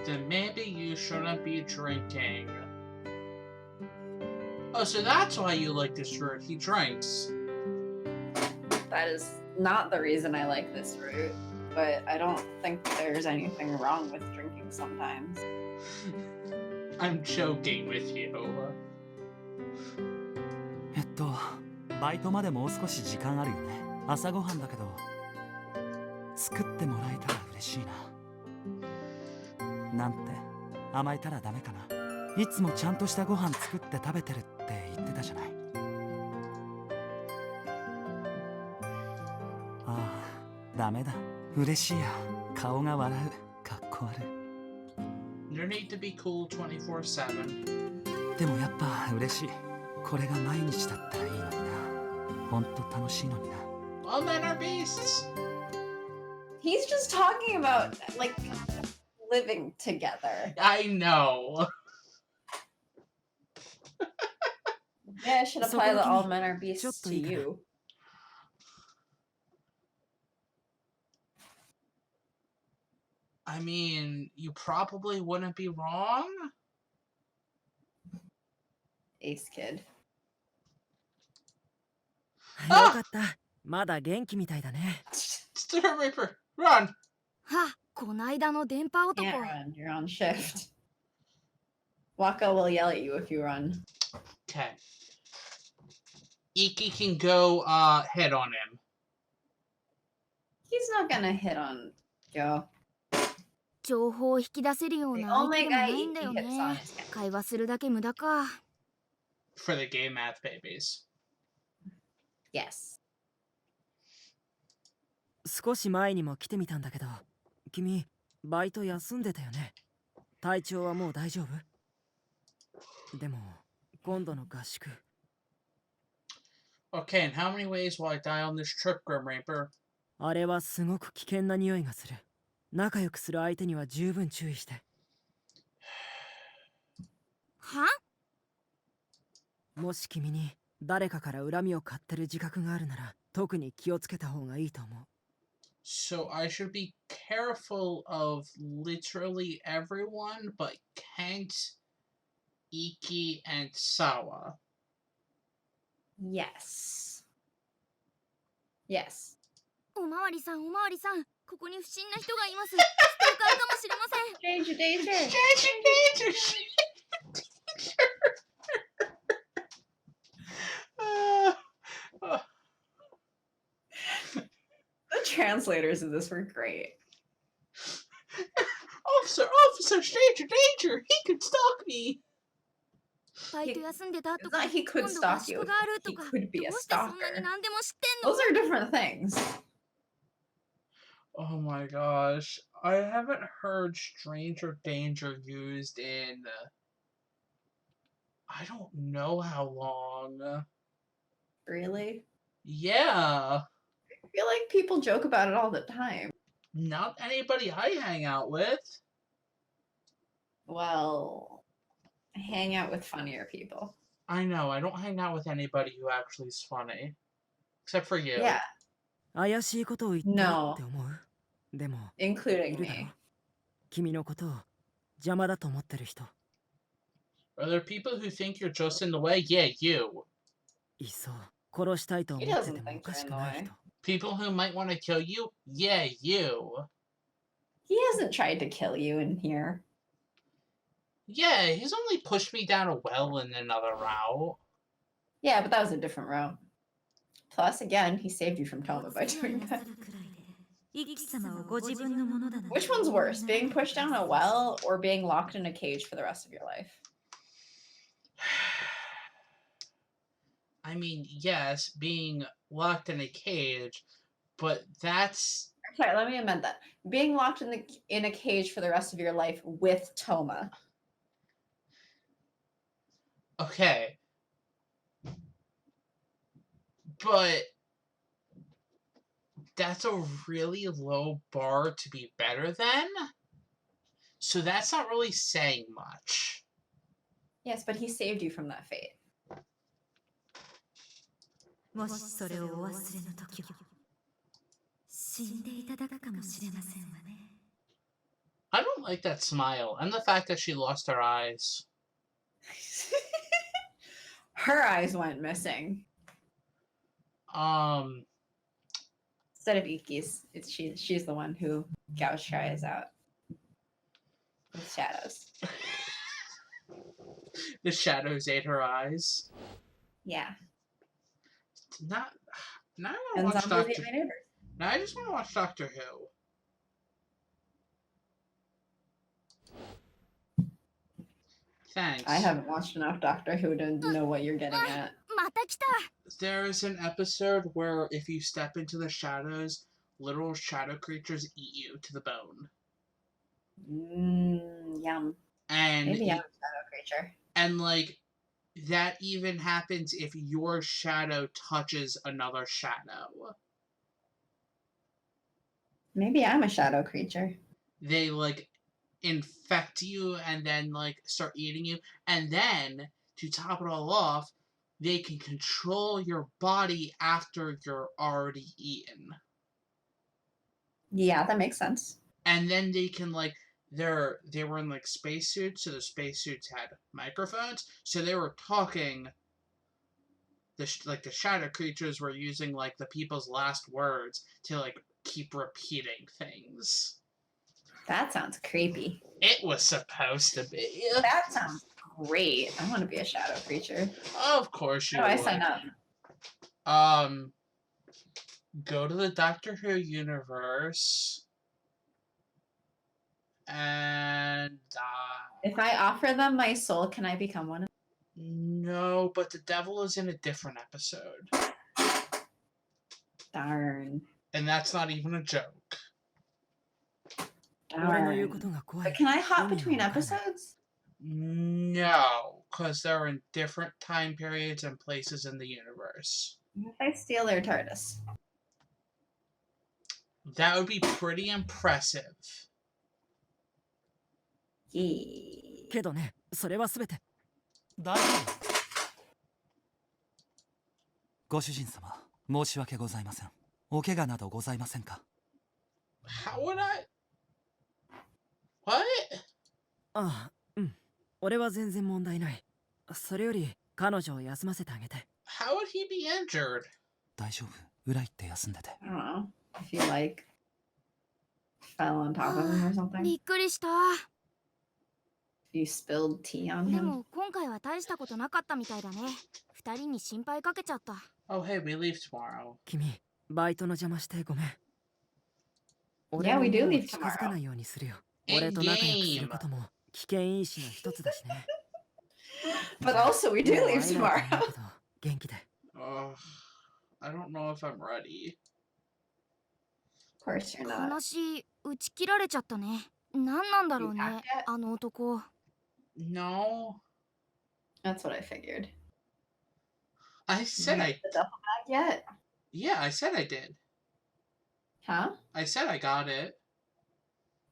Then maybe you shouldn't be drinking. Oh, so that's why you like this fruit. He drinks. That is not the reason I like this fruit, but I don't think there's anything wrong with drinking sometimes. I'm joking with you. バイトまでもう少し時間あるよね。朝ごはんだけど、作ってもらえたら嬉しいな。なんて甘えたらダメかな。いつもちゃんとしたご飯作って食べてるって言ってたじゃない。ああ、ダメだ。嬉しいや。顔が笑う。かっこ悪い。 You need to be cool 24/7. でもやっぱ嬉しい。これが毎日だったらいいのにな。ほんと楽しいのにな。 All men are beasts. He's just talking about, like, living together. I know. Yeah, I should apply the all men are beasts to you. I mean, you probably wouldn't be wrong. Ace kid. よかった。まだ元気みたいだね。Mr. Reaper, run! は、こないだの電波男。 Can't run, you're on shift. Waka will yell at you if you run. Okay. Ikki can go hit on him. He's not gonna hit on Joe. 情報を引き出せるよう The な相 only 手でもな guy いんだ Ikki よ hits on ね。 is him. 会話するだけ無駄か。 For the game math babies. Yes. 少し前にも来てみたんだけど、君、バイト休んでたよね。体調はもう大丈夫？でも、今度の合宿。Okay, and how many ways will I die on this trip, Grim Reaper? あれはすごく危険な匂いがする。仲良くする相手には十分注意して。は？もし君に誰かから恨みを買ってる自覚があるなら特に気をつけた方がいいと思う。 So I should be careful of literally everyone but Kent, Ikki, and Sawa. Yes. Yes. おまわりさん、おまわりさん、ここに不審な人がいます。ストーカーかもしれません。 Danger, danger. Danger, danger, The translators of this were great. Officer, danger, danger! He could stalk me! バイト休んでたと It's か、 not he 今 could 度合 stalk you. 宿があると He か、 could be ど a うしてそんな stalker. に何でも知ってんの？ Those are different things. Oh my gosh. I haven't heard stranger danger used in I don't know how long. Really? Yeah. I feel like people joke about it all the time. Not anybody I hang out with. Well, I hang out with funnier people. I know, I don't hang out with anybody who actually is funny. Except for you. Yeah, 怪しいことを言ってる No. って思う。でも including いるだろ me. 君のことを邪魔だと思ってる人 Are there people who think you're just in the way? Yeah, you. いそう。殺したいと思 He ってて doesn't もお think か you're し in く the ない way. 人 People who might want to kill you? Yeah, you. He hasn't tried to kill you in here. Yeah, he's only pushed me down a well in another route. Yeah, but that was a different route. Plus, again, he saved you from Toma by doing that. Which one's worse, being pushed down a well or being locked in a cage for the rest of your life? I mean, yes, being locked in a cage, but that's Sorry, let me amend that. Being locked in a cage for the rest of your life with Toma. okay. But that's a really low bar to be better than. So that's not really saying much. Yes, but he saved you from that fate. もしそれをお忘れの時は死んでいただくかもしれませんわね。 I don't like that smile and the fact that she lost her eyes. Her eyes went missing. Instead of Ikki's, she's the one who gouged her eyes out with shadows. The shadows ate her eyes. Yeah. Now I And want to watch zombies Doctor. ate my neighbors. Now I just want to watch Doctor Who. Thanks. I haven't watched enough Doctor Who to know what you're getting at. また来た。 There's an episode where if you step into the shadows, literal shadow creatures eat you to the bone. Yum. And Maybe I'm a shadow creature. and like that even happens if your shadow touches another shadow. Maybe I'm a shadow creature. They like infect you and then like start eating you, and then to top it all off, they can control your body after you're already eaten. Yeah, that makes sense. And then they can like they were in like spacesuits, so the spacesuits had microphones, so they were talking. The shadow creatures were using like the people's last words to like keep repeating things. That sounds creepy. It was supposed to be. That sounds great. I want to be a shadow creature. Of course you How do I would. sign up? Go to the Doctor Who universe and If I offer them my soul, can I become one of no, but the devil is in a different episode. Darn. And that's not even a joke. 俺の言う Darn. ことが怖 But い can I hop 意味 between がわからない episodes? No, because they're in different time periods and places in the universe. What if I steal their TARDIS? That would be pretty impressive. Yeah. けどねそれは全て大丈夫。ご主人様、申し訳ございません。お怪我などございませんか？ How would I? What? ああ、うん。俺は全然問題ない。それより彼女を休ませてあげて。How would he be injured? 大丈夫。裏行って休んでて。I don't know. If you like fell on top of him or び something. っくりした。 If you spilled tea on で him. も今回は大したことなかったみたいだね。二人に心配かけちゃった。 Oh, hey, we leave tomorrow. 君、バイトの邪魔してごめん。 Yeah, we do もう leave 近づか tomorrow. ないようにするよ。 In 俺と仲良くする game. ことも危険因子の一つだしね。 But also, we do もう leave 会えないと tomorrow. 思うけど元気で。 Ugh, I don't know if I'm ready. Of course, you're not. 話打ち切られちゃったね。何なんだろう You packed ね it? あの男。 No. That's what I figured. I said I. The duffel bag yet? Yeah, I said I did. Huh? I said I got it.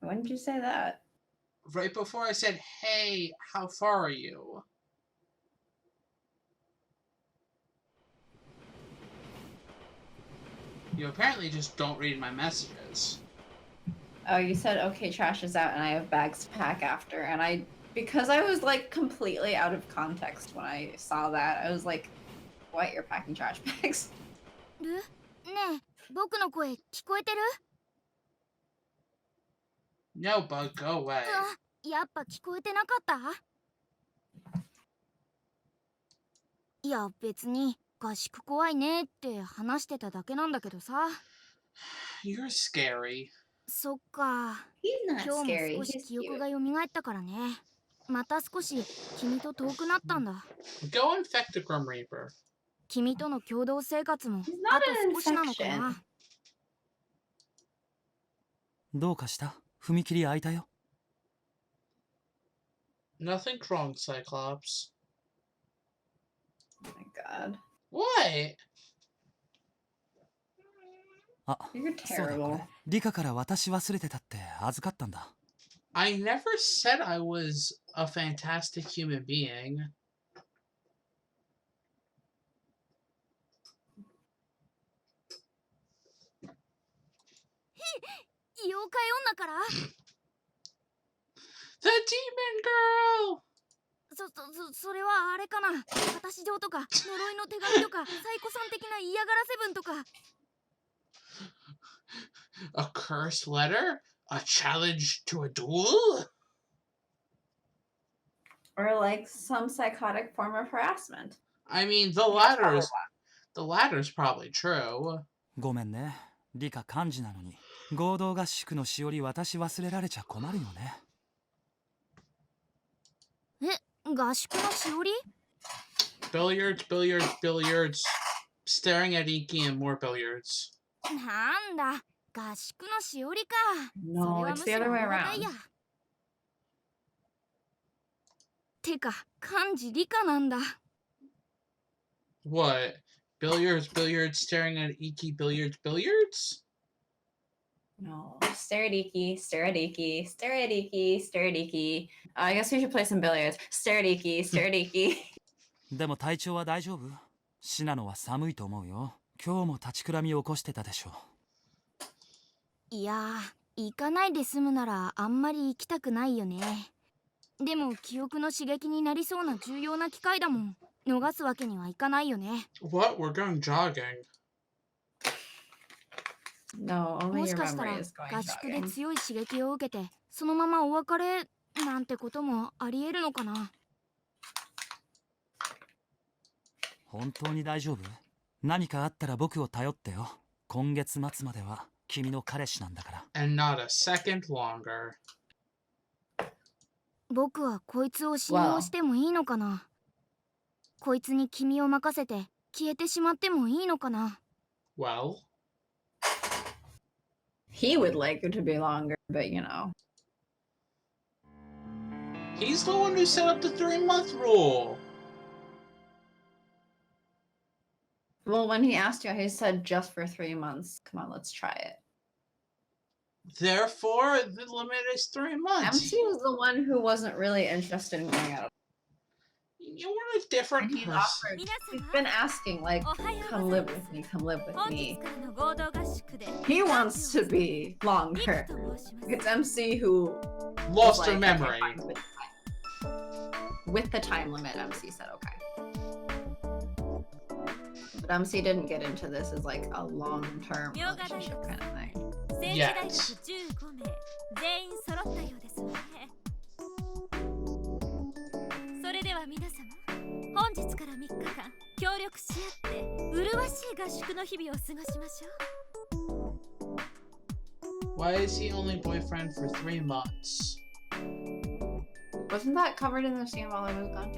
When did you say that? Right before I said, hey, how far are you? You apparently just don't read my messages. Oh, you said okay, trash is out, and I have bags to pack after. And because I was like completely out of context when I saw that, I was like, "What? You're packing trash bags?" ル、ねえ、僕の声聞こえてる？ No, bug, go away. やっぱ聞こえてなかった？いや別に合宿怖いねって話してただけなんだけどさ。 You're scary. そっか。 He's not 今日 scary. も少し He's 記憶 cute. が蘇ったからね。また少し君と遠くなったんだ。 Go infect a Grim Reaper. 君との共同生活も He's あ not と an 少しなのか infection. な。どうかした？踏切開いたよ。 Nothing wrong, Cyclops. Oh my god. What? あ、 You're そうだこ terrible. れ。理科から私忘れてたって預かったんだ。 I never said I was a fantastic human being. 妖怪女から？ The Demon Girl! それはあれかな。果たし状とか呪いの手紙とかサイコさん的な嫌がらせ文とか。 A cursed letter? A challenge to a duel? Or like some psychotic form of harassment. I mean, the That's probably latter's probably true. ごめんね。理科幹事なのに。合同合宿のしおり私忘れられちゃ困るよね。合宿のしおり？ Billiards, billiards, billiards. Staring at Ikki and more billiards. なんだ、合宿のしおりか。 No, それは it's む the しろ other あ way りがたい around. や。てか、漢字理科なんだ。 What? Billiards, billiards, staring at Ikki, billiards, billiards? No. Stare at Ikki, stare at Ikki, stare at Ikki, stare at Ikki. I guess we should play some billiards. Stare at Ikki, stare at Ikki. でも体調は大丈夫？シナノは寒いと思うよ。今日も立ちくらみを起こしてたでしょ。いやー、行かないで済むならあんまり行きたくないよね。でも記憶の刺激になりそうな重要な機会だもん。逃すわけにはいかないよね。 What? We're going jogging. No, も only し your かしたら memory is going 合宿で jogging. 強い刺激を受けてそのままお別れなんてこともありえるのかな。本当に大丈夫？何かあったら僕を頼ってよ。今月末までは君の彼氏なんだから。 And not a second longer. 僕はこいつを信用してもいいのかな。こいつに君を任せて消えてしまってもいいのかな。 Well, He would like it to be longer, but you know. he's the one who set up the 3-month rule. Well, when he asked you, he said just for 3 months. Come on, let's try it. Therefore, the limit is 3 months. MC was the one who wasn't really interested in going out. You want a different He's person. offered. He's been asking, like, come live with me, come live with 本 me. 日からの合同合宿で He wants to be リ longer. クと申します It's MC who Lost was her like, memory. "Okay, fine, with the time limit, MC said okay. But MC didn't get into this as like a long-term relationship kind of thing. 聖地大学15名全員揃ったようですわねそれでは皆様本日から3日間協力し合って麗しい合宿の日々を過ごしましょう Why is he only boyfriend for 3 months? Wasn't that covered in the scene while I was gone?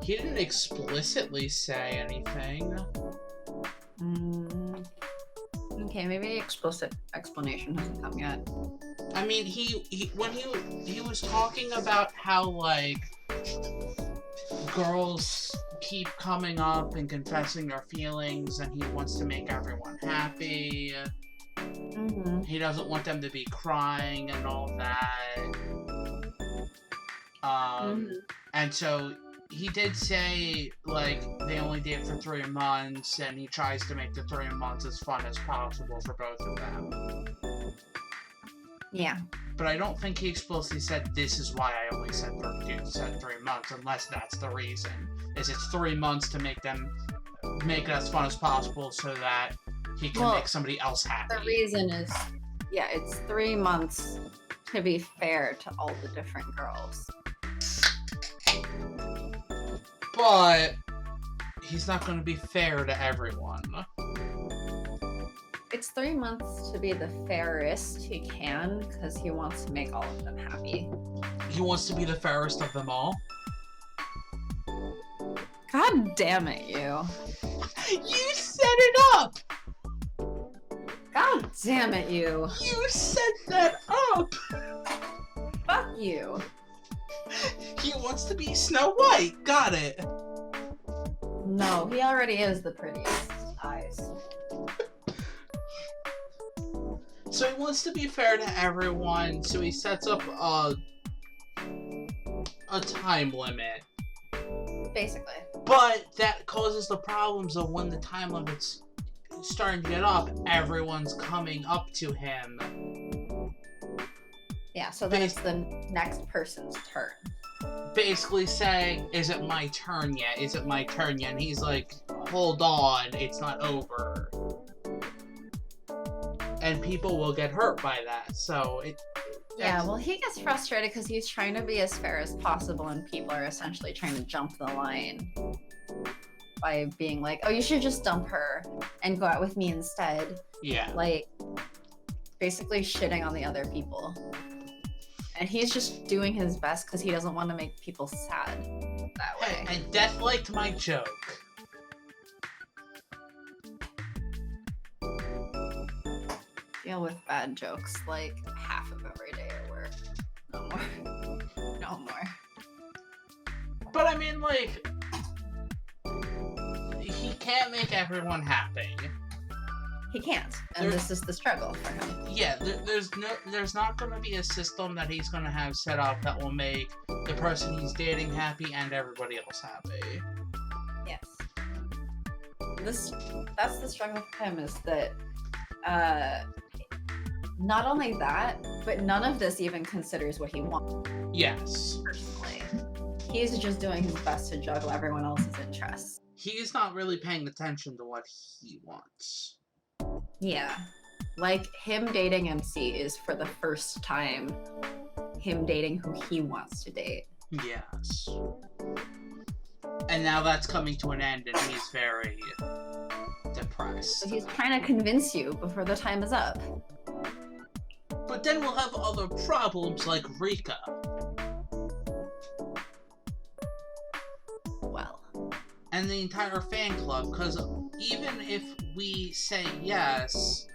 He didn't explicitly say anything. Okay, maybe the explicit explanation hasn't come yet. I mean, when he was talking about how like girls keep coming up and confessing their feelings, and he wants to make everyone happy. He doesn't want them to be crying and all that. And so he did say like they only date for 3 months, and he tries to make the 3 months as fun as possible for both of them. Yeah. But I don't think he explicitly said this is why I only said 3 months, unless that's the reason. Is it's 3 months to make it as fun as possible so that he can make somebody else happy. The reason is, yeah, it's 3 months to be fair to all the different girls. But he's not going to be fair to everyone. It's 3 months to be the fairest he can because he wants to make all of them happy. He wants to be the fairest of them all. God damn it, you. You set it up! God damn it, you. You set that up! Fuck you. He wants to be Snow White. Got it. No, he already is the prettiest eyes. So he wants to be fair to everyone, so he sets up a time limit. Basically. But that causes the problems of when the time limit's starting to get up, everyone's coming up to him. Yeah, so then it's the next person's turn. Basically saying, is it my turn yet? Is it my turn yet? And he's like, hold on, it's not over. And people will get hurt by that, so yeah, well, he gets frustrated because he's trying to be as fair as possible, and people are essentially trying to jump the line by being like, oh, you should just dump her and go out with me instead. Yeah. Like, basically shitting on the other people. And he's just doing his best because he doesn't want to make people sad that way. And Death liked my joke. Deal with bad jokes like half of every day at work. No more. No more. But I mean, like, he can't make everyone happy. He can't, and this is the struggle for him. Yeah, there's not going to be a system that he's going to have set up that will make the person he's dating happy and everybody else happy. Yes. That's the struggle for him, is that not only that, but none of this even considers what he wants. Yes. Personally. He's just doing his best to juggle everyone else's interests. He's not really paying attention to what he wants. Yeah. Like, him dating MC is for the first time him dating who he wants to date. Yes. And now that's coming to an end, and he's very depressed. So he's trying to convince you before the time is up. But then we'll have other problems like Rika. Well. And the entire fan club, because even if we say yes,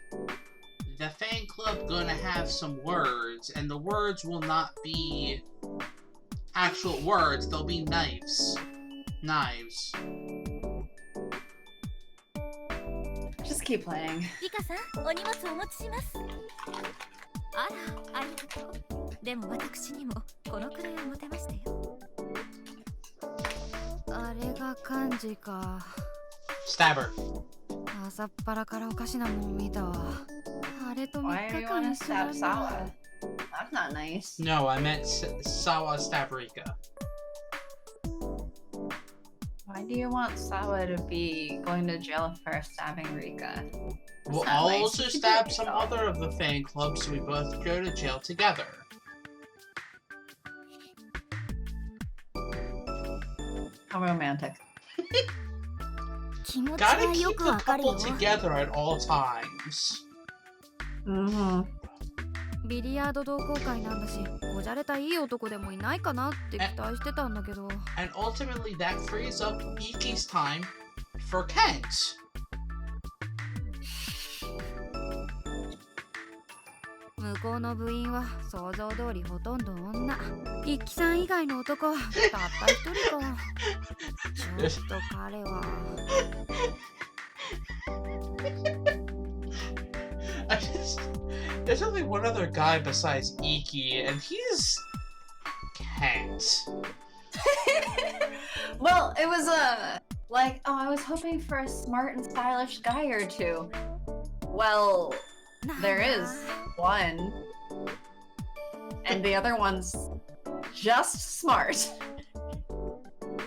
the fan club gonna have some words, and the words will not be actual words, they'll be knives. Knives. Just keep playing. リカさん、お荷物お持ちします。あら、ありがとう。でも私にもこのくらいは持てましたよ。あれが漢字か。 Stabber. 朝っぱらからおかしなもん見たわ。あれと Why 3 do 日 you 間 want to 一緒だ stab な。 Sawa? That's not nice. No, I meant Sawa Stabrika. Why do you want Sawa to be going to jail for stabbing Rika? Well, not I'll nice. also You should do stab it some yourself. other of the fan clubs so we both go to jail together. How romantic. 気持ち Gotta はよ keep く the わかるよ。 couple together at all times. Mm-hmm. ビリヤード同好会なんだし、こじゃれたいい男でもいないかなって期待してたんだけど。 And ultimately, that frees up Ikki's time for Kent. 向こうの部員は想像通りほとんど女。一輝さん以外の男たった一人か。ちょっと彼は。There's only one other guy besides Ikki, and he's Kent. Well, it was like, oh, I was hoping for a smart and stylish guy or two. Well, there is one. And the other one's just smart.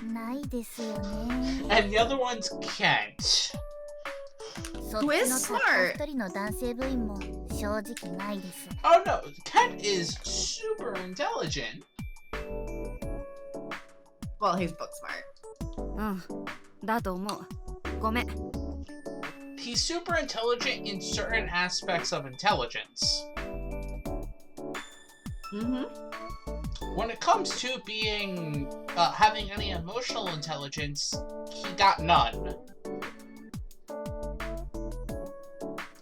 ないですよね。 And the other one's Kent. そっちのたった一人の男性部員も正直ないです。 Oh no, Kent is super intelligent. Well, he's book smart. うん、だと思う。ごめん。 He's super intelligent in certain aspects of intelligence. Mm-hmm. When it comes to being, having any emotional intelligence, he got none.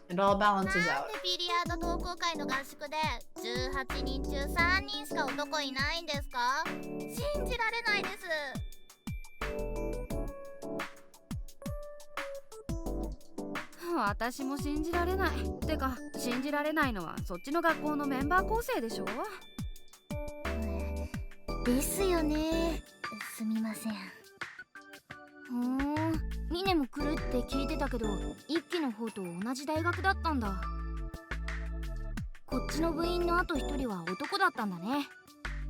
It all なん balances で out. ビリヤード同好会の合宿で18人中3人しか男いないんですか？信じられないです。私も信じられない。てか、信じられないのはそっちの学校のメンバー構成でしょ？ですよね。すみません。ミネも来るって聞いてたけど、一期の方と同じ大学だったんだ。こっちの部員のあと一人は男だったんだね。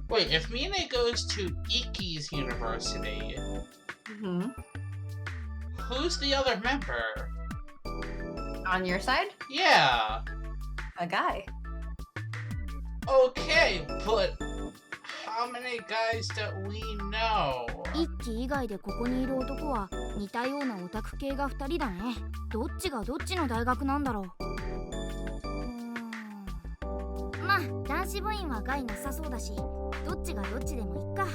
Wait, if Mine goes to Ikki's university, Mm-hmm. who's the other member? On your side? Yeah. A guy. Okay, but how many guys that we know? 一期以外でここにいる男は似たようなオタク系が2人だね。どっちがどっちの大学なんだろう。まあ男子部員は害なさそうだし、どっちがどっちでもいっか。っ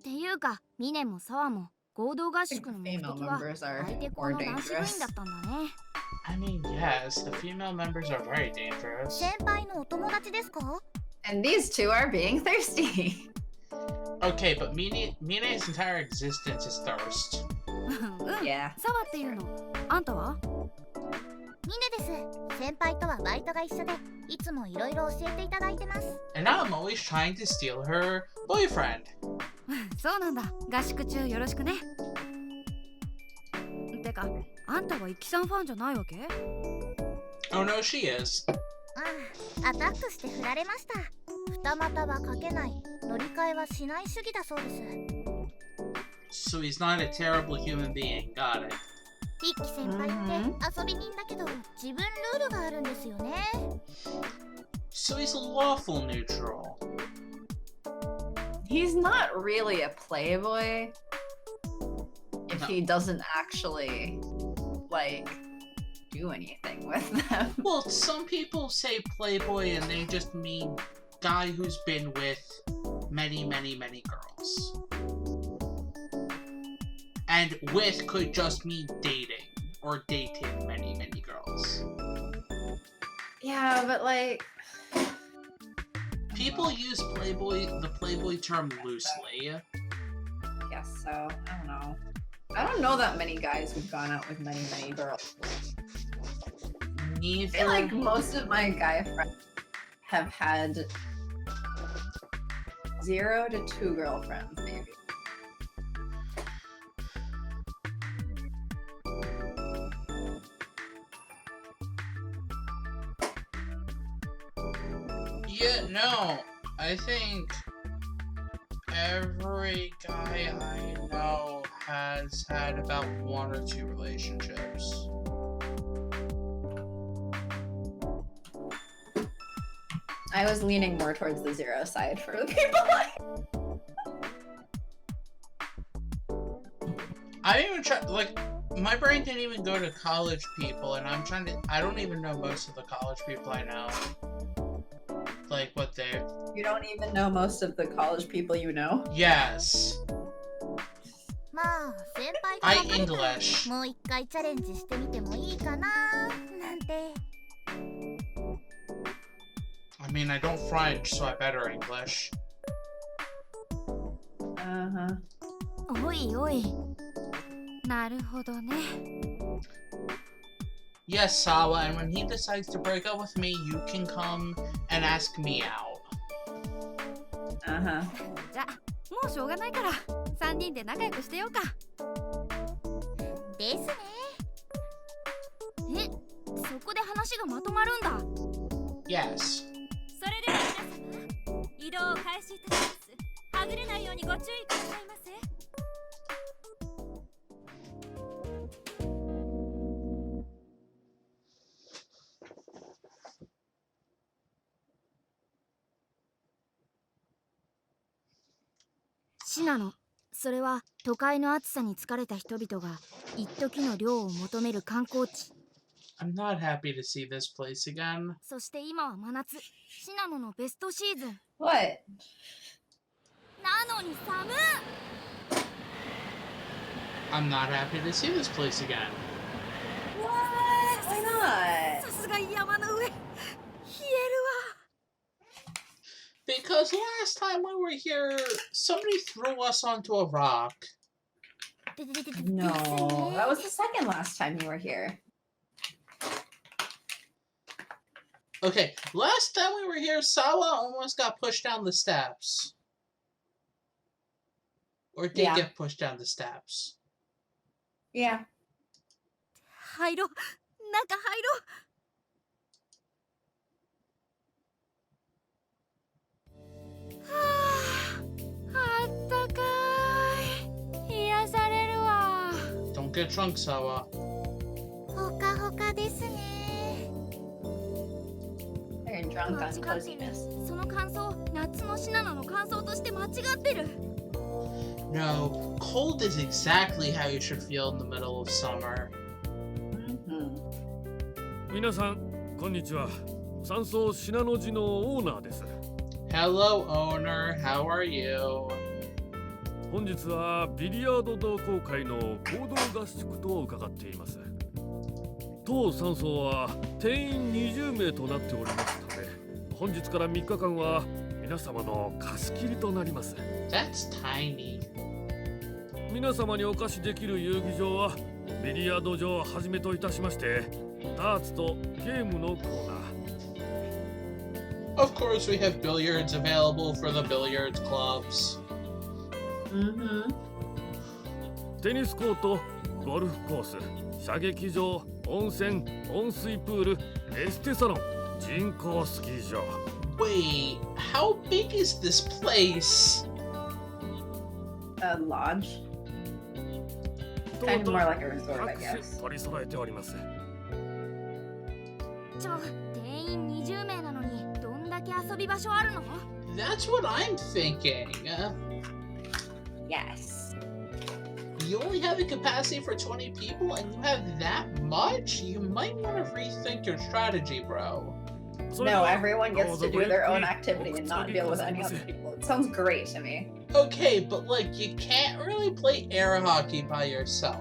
ていうか、ミネもサワも合同合宿の目的 Female は members are 相手校 more の男子部員 dangerous. だったんだね。I mean, yes, the female members are very dangerous. 先輩のお友達ですか？ And these two are being thirsty. Okay, but Mine's entire existence is thirst. うん。 Yeah. サワっていうの。あんたは？ミネです。先輩とはバイトが一緒で、いつもいろいろ教えていただいてます。And now I'm always trying to steal her boyfriend. そうなんだ。合宿中よろしくね。てか、あんたはイキさんファンじゃないわけ？ Oh no, she is. アタックして振られました。二股はかけない、乗り換えはしない主義だそうです。 So he's not a terrible human being. Got it. 一輝先輩って遊び人だけど、自分ルールがあるんですよね。So he's a lawful neutral. He's not really a playboy if No. he doesn't actually, like, do anything with them. Well, some people say playboy and they just mean guy who's been with many, many, many girls. And with could just mean dating or dated many, many girls. Yeah, but like... People use the playboy term loosely. Guess so. I don't know. I don't know that many guys who've gone out with many, many girls. I feel like most of my guy friends have had 0 to 2 girlfriends, maybe. Yeah, no. I think every guy I know has had about 1 or 2 relationships. I was leaning more towards the 0 side for the people I didn't even try, like, my brain didn't even go to college people, and I don't even know most of the college people I know. Like, what they... You don't even know most of the college people you know? Yes. まあ先輩 I が別れたら English. もう一回チャレンジしてみてもいいかななんて。 I mean, I don't French, so I better English. Uh-huh. おいおい。なるほどね。 Yes, Sawa, and when he decides to break up with me, you can come and ask me out. Uh-huh. じゃあもうしょうがないから3人で仲良くしてようか。ですね。え、そこで話がまとまるんだ。 Yes. それでは皆様移動を開始いたします。はぐれないようにご注意くださいませ。 シナノ、それは都会の暑さに疲れた人々が一時の涼を求める観光地。 I'm not happy to see this place again. そして今は真夏、シナノのベストシーズン。 What? なのに寒い。 I'm not happy to see this place again. What? Why not? さすが山の上。冷えるわ。 Because last time we were here, somebody threw us onto a rock. No, that was the second last time you were here. Okay, last time we were here, Sawa almost got pushed down the steps. Or did Yeah. get pushed down the steps. Yeah. 入ろう。中入ろう。 あったかい。癒されるわ。 Don't get drunk, Sawa. ほかほかですね。 They're drunk 間 on 違ってる。 coziness. その感想、夏のシナノの感想として間違ってる。 No, cold is exactly how you should feel in the middle of summer. Mm-hmm. 皆さんこんにちは。山荘信濃路のオーナーです。 Hello, owner. How are you? 本日はビリヤード同好会の合同合宿と伺っています。当山荘は定員20名となっておりますので、本日から3日間は皆様の貸し切りとなります。 That's tiny. 皆様にお貸しできる遊技場はビリヤード場をはじめといたしまして、ダーツとゲームのコーナー。 Of course, we have billiards available for the billiards clubs. Mm-hmm. テニスコート、ゴルフコース、射撃場、温泉、温水プール、エステサロン、人工スキー場。 Wait, how big is this place? A lodge. Kind of more like a resort, I 各 guess. 種取り揃えております。定員20名なのにどんだけ遊び場所あるの？ That's what I'm thinking. Yes. You only have a capacity for 20 people and you have that much? You might want to rethink your strategy, bro. それで No, は everyone ど gets うぞ to ご do ゆっく their り own activity お and くつろ not ぎ deal く with ださい any ま other せ。 people. It sounds great to me. Okay, but like, you can't really play air hockey by yourself.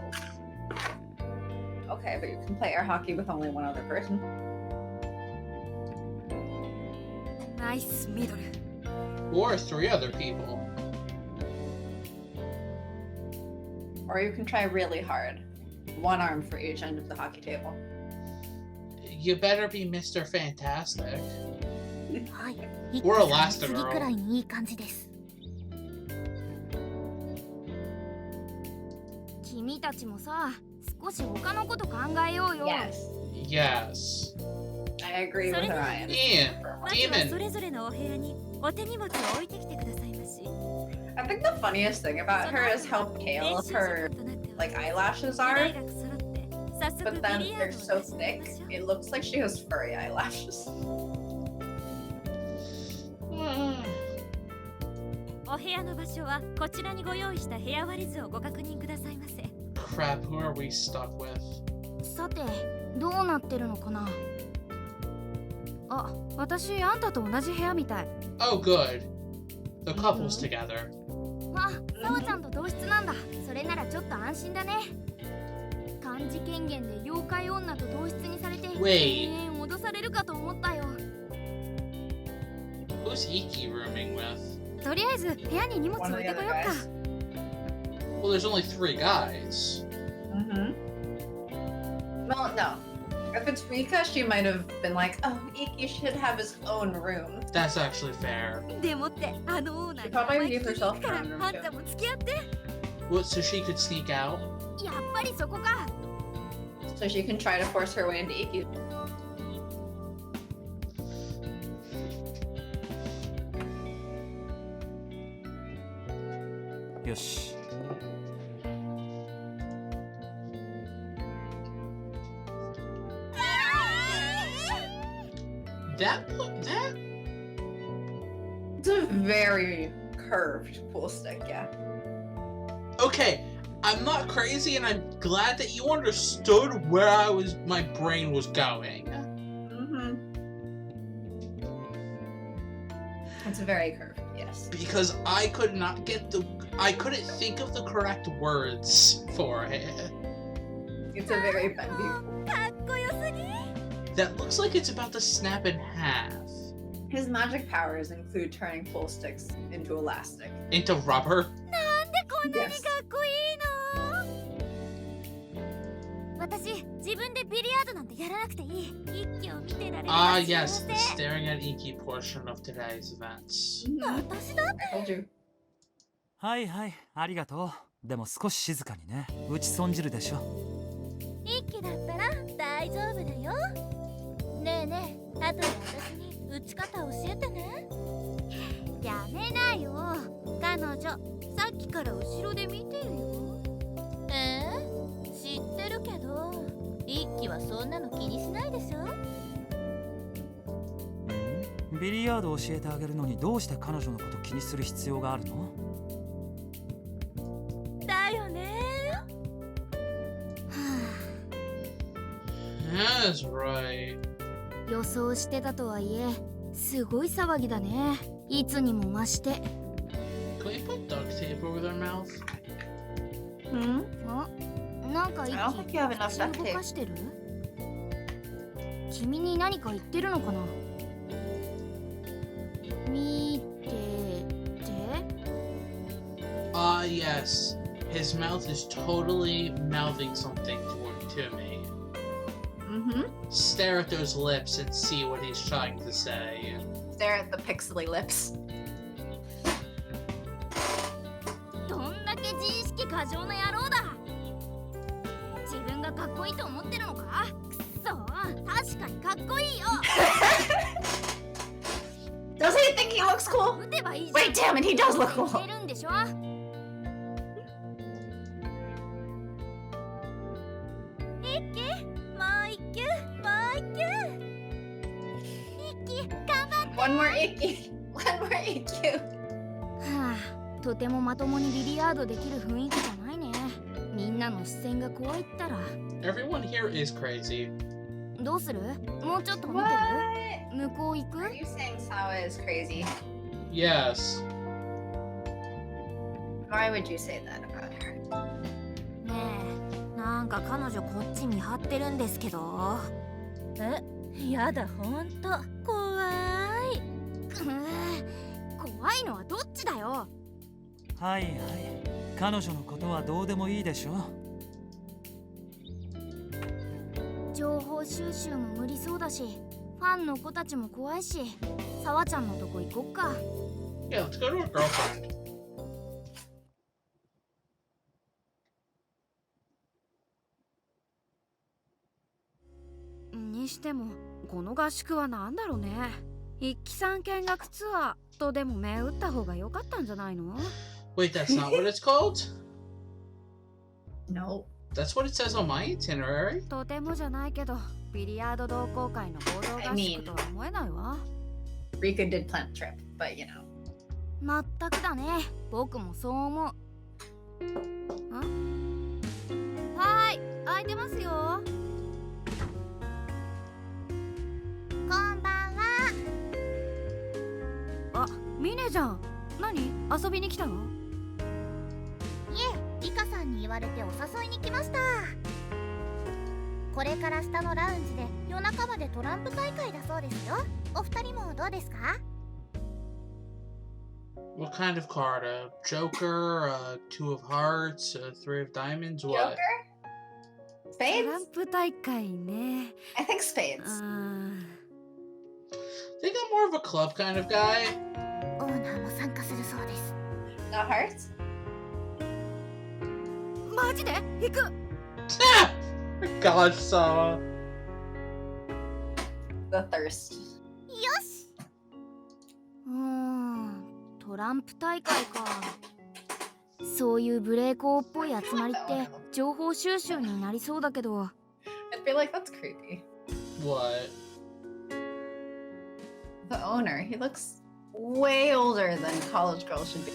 Okay, but you can play air hockey with only one other person. ナイスミドル。 Or 3 other people. Or you can try really hard. One arm for each end of the hockey table. You better be Mr. Fantastic. はい、一 Or 気さん Elastigirl. の次くらいにいい感じです。君たちもさ、少し他のこと考えようよ。 Yes. Yes. I agree with Ryan. Ian, まずはそ Demon. れぞれのお部屋にお手荷物を置いてきてくださいまし。 I think the funniest thing about her is how pale her like eyelashes are, but then they're so thick. It looks like she has furry eyelashes. お部屋の場所はこちらにご用意した部屋割り図をご確認くださいませ。 Crap, who are we stuck with? さて、どうなってるのかな。あ、私あんたと同じ部屋みたい。 Oh, good. The couple's together. あ、そうちゃんと同室なんだ。それならちょっと安心だね。漢字権限で妖怪女と同室にされて Wait. 延々脅されるかと思ったよ。 Who's Ikki rooming with? とりあえず部屋に荷物 One 置 of い the てこ other よっか。 guys. Well, there's only 3 guys. Well, no. If it's Rika, she might have been like, "Oh, Ikki should have his own room." That's actually fair. でもってあのオーナー She に probably 甘い gave 口に herself 行くから her own room あんたも付き合って。 What, so she could sneak out? やっぱりそこか。 So she can try to force her way into Ikki. よし。 That It's a very curved pool stick, yeah. okay. I'm not crazy, and I'm glad that you understood where my brain was going. It's very curved, yes. Because I couldn't think of the correct words for it. It's a very bendy. かっこよすぎ。 That looks like it's about to snap in half. His magic powers include turning pool sticks into elastic. Into rubber? なんでこんなに Yes. かっこいいの？私自分でビリヤードなんてやらなくていい。一気を見てられる。 Ah, yes, the staring at Ikki portion of today's events. 私だって。 I told you. はいはい、ありがとう。でも少し静かにね。打ち損じるでしょ。一気だったら大丈夫だよ。ねえねえ、後で私に打ち方教えてね。やめなよ。彼女、さっきから後ろで見てるよ。知ってるけど、一気はそんなの気にしないでしょ。ビリヤード教えてあげるのにどうして彼女のこと気にする必要があるの？だよね。 That's right. 予想してたとはいえ、すごい騒ぎだね。いつにも増して。 Can we put duct tape over their mouth?あ、なんか I don't think you have enough 口 duct 動 tape. かしてる？君に何か言ってるのかな？見てて。 Ah, yes. His mouth is totally mouthing something to me. Stare at those lips and see what he's trying to say. Stare at the pixely lips. どんだけ自意識過剰な野郎だ。自分がかっこいいと思ってるのか？くそ、確かにかっこいいよ。 Does he think he looks cool? 打てばいいじゃん。 Wait, damn it, he does look cool. 出るんでしょ。一気、もう一球、もう一球。一気、頑張って。 One more Ikki. One more Ikki. はあ、とてもまともにビリヤードできる雰囲気じゃないね。みんなの視線が怖いったら。 Everyone here is crazy. どうする？もうちょっと見て What? る？向こう行く？ Are you saying Sawa is crazy? Yes. Why would you say that about her? ねえ、なんか彼女こっち見張ってるんですけど。やだ、ほんと怖い。怖いのはどっちだよ。はいはい。彼女のことはどうでもいいでしょ。情報収集も無理そうだし、ファンの子たちも怖いし、さわちゃんのとこ行こっか。Yeah, let's go to her girlfriend. にしてもこの合宿はなんだろうね。一期さん見学ツアーとでも銘打った方が良かったんじゃないの？ Wait, that's not what it's called? No. That's what it says on my itinerary? とてもじゃないけど、ビリヤード同好会の合同合宿とは思えないわ。Rika did plan the trip, but you know. まったくだね。僕もそう思う。はーい、空いてますよ。こんばんは。あ、ミネじゃん。何？遊びに来たの？いえ、リカさんに言われてお誘いに来ました。これから下のラウンジで夜中までトランプ大会だそうですよ。お二人もどうですか？ What kind of card? A Joker, a Two of Hearts, a Three of Diamonds? What? Joker? トラ Spades? ンプ大会ね。I think spades. I think I'm more of a club kind of guy. オーナーも参加するそうです。 No hearts? マジで？行く。Ah! God, Sawa. The thirst. よし。トランプ大会か。そういうブレーコーっぽい集まりって情報収集になりそうだけど。I feel like that's creepy. What? The owner, he looks way older than college girls should be.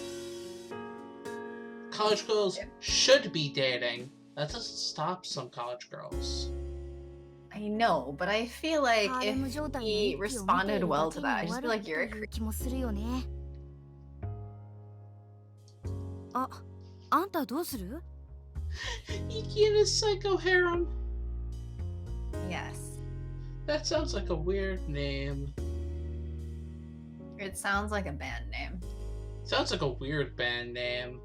College girls should be dating. That doesn't stop some college girls. I know, but I feel like ハーレム状 if 態の he 一気を見てい responded る well だけ to に that, I 終 just わ feel る like と you're a いう気もするよね。あんたどうする？ Ikki and his psycho harem. Yes. That sounds like a weird name. It sounds like a band name. Sounds like a weird band name.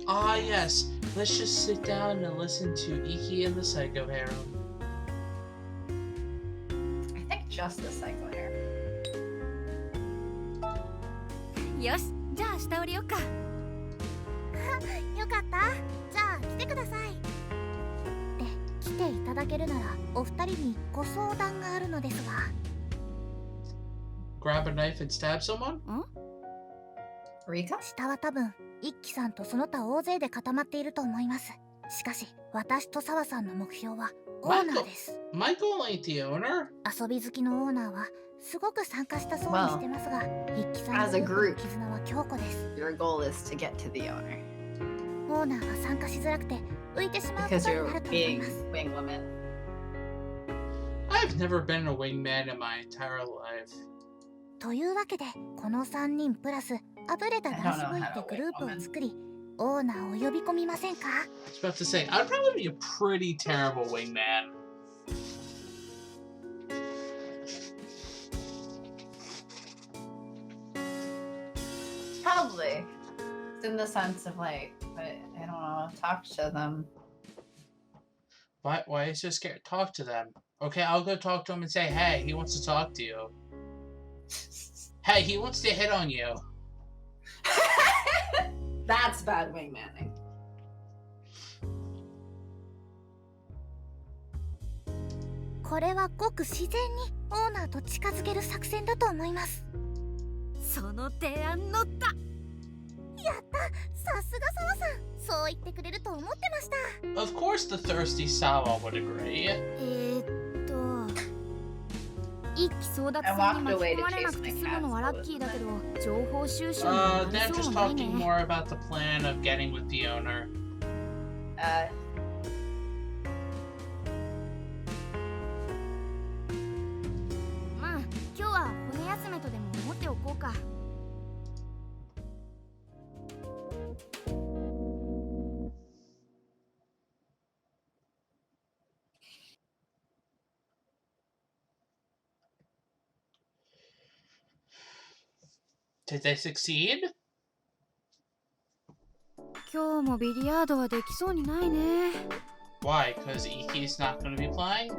Ah, yes. Let's just sit down and listen to Ikki and the psycho harem. I think just the psycho hair. よし、じゃあ下降りよっか。よかった。じゃあ来てください。で、来ていただけるならお二人にご相談があるのですが。Grab a knife and stab someone? Rika? 下は多分一輝さんとその他大勢で固まっていると思います。しかし私と澤さんの目標はオーナーです。 Michael ain't the owner. 遊び好きのオーナーはすごく参加したそうにしてますが、一輝さん as a の group 絆は強固です Your goal is to get to the owner オーナーは参加しづらくて浮いてしまうこ because とに you're なると思い being ます。 wing woman. I've never been a wingman in my entire life. というわけでこの3人プラスあぶれた男子部員でグループを作りオーナーを呼び込みませんか？ I was about to say, I'd probably be a pretty terrible wingman. Probably. It's in the sense of like, I don't know, talk to them. Why is he scared? Talk to them. Okay, I'll go talk to him and say, hey, he wants to talk to you. Hey, he wants to hit on you. That's bad wingmanning. これはごく自然にオーナーと近づける作戦だと思います。その提案乗った。やった、さすが澤さん、そう言ってくれると思ってました。 Of course the thirsty Sawa would agree. 一気争奪戦に巻き込まれなくて済むのはラッキーだけど、情報収集になり Them そう just もないね。 talking more about the plan of getting with the owner. まあ、今日は骨休めとでも思っておこうか。Did they succeed? 今日もビリヤードはできそうにないね。 Why? Because Ikki's not going to be playing?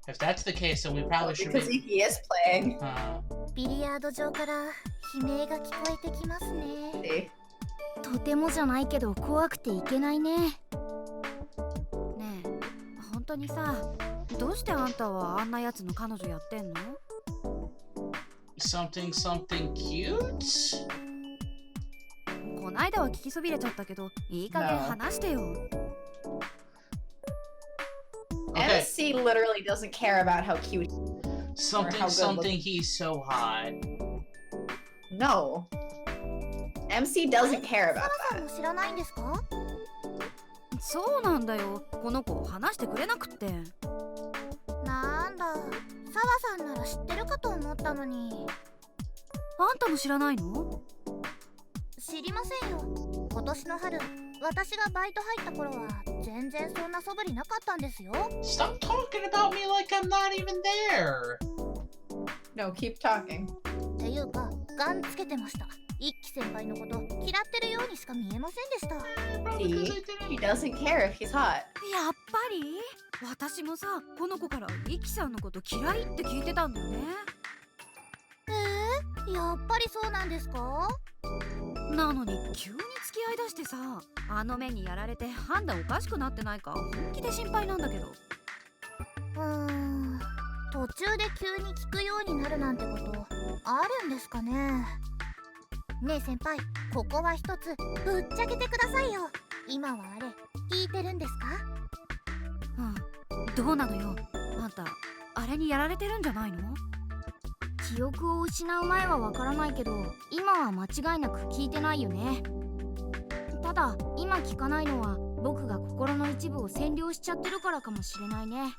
If that's the case, then we probably should Because be. Ikki is playing. ビリヤード場から悲鳴が聞こえてきますね。 See? とてもじゃないけど怖くていけないね。ねえ、本当にさ、どうしてあんたはあんなやつの彼女やってんの？ Something cute? こないだは聞きそびれちゃったけど、いい加減話してよ。Okay. MC literally doesn't care about how cute. Something he's so hot. No. MC doesn't care サ about ラさん that. も知らないんですか？そうなんだよ。この子話してくれなくって。なんだ、サワさんなら知ってるかと思ったのに。あんたも知らないの？知りませんよ。今年の春、私がバイト入った頃は全然そんな素振りなかったんですよ。 Stop talking about me like I'm not even there. No, keep talking. っていうか、ガンつけてました。一輝先輩のこと嫌ってるようにしか見えませんでした。 See? He doesn't care if he's hot. やっぱり？私もさ、この子からイキさんのこと嫌いって聞いてたんだよね。やっぱりそうなんですか？なのに急に付き合いだしてさ、あの目にやられて判断おかしくなってないか本気で心配なんだけど。途中で急に聞くようになるなんてことあるんですかね。ねえ先輩、ここは一つぶっちゃけてくださいよ。今はあれ聞いてるんですか？うん、どうなのよ。あんたあれにやられてるんじゃないの？記憶を失う前はわからないけど、今は間違いなく聞いてないよね。ただ今聞かないのは僕が心の一部を占領しちゃってるからかもしれないね。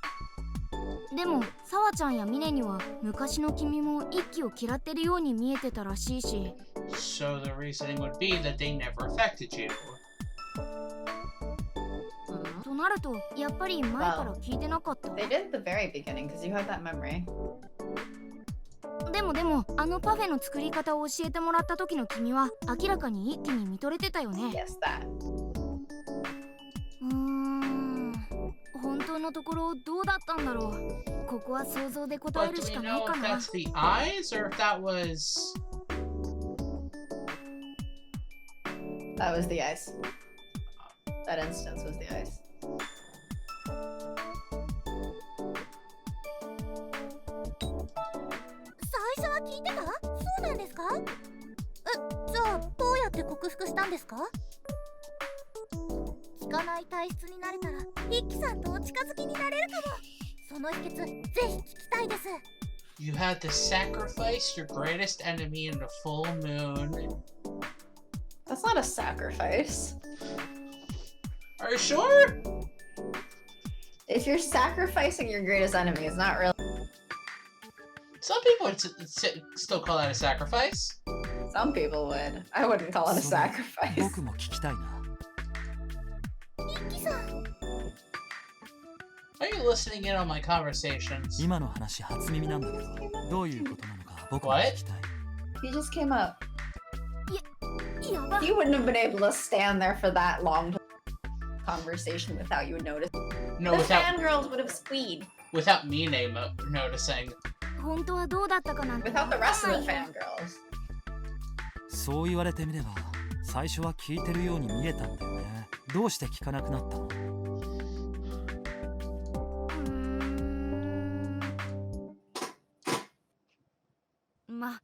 でもサワちゃんやミネには昔の君も一輝を嫌ってるように見えてたらしいし。 So the reasoning would be that they never affected you. となるとやっぱり前から聞いてなかった。 They did at the very beginning because you had that memory. でもあのパフェの作り方を教えてもらった時の君は明らかに一気に見とれてたよね。 Yes, that. 本当のところどうだったんだろう。ここは想像で答え But る do し we かない know か if な。 that's the eyes or if that was. That was the ice. That instance was the ice. 最初は聞いてた？そうなんですか？じゃあどうやって克服したんですか？聞かない体質になれたら一輝さんとお近づきになれるかも。その秘訣ぜひ聞きたいです。 You had to sacrifice your greatest enemy in the full moon. That's not a sacrifice. Are you sure? If you're sacrificing your greatest enemy, it's not really. Some people would still call that a sacrifice. Some people would. I wouldn't call it a それ sacrifice. 僕も聞きたいな。一輝さん、 Are you listening in on my conversations? 今の話初耳なんだけど、どういうことなのか僕も聞きたい。 He just came up. やば。 You wouldn't have been able to stand there for that long conversation without you noticing. No, The without fangirls would have squeed me noticing. 本当はどうだったかなんて without the rest of the わかんないよ。 fangirls. そう言われてみれば、最初は聞いてるように見えたんだよね。どうして聞かなくなったの？まあ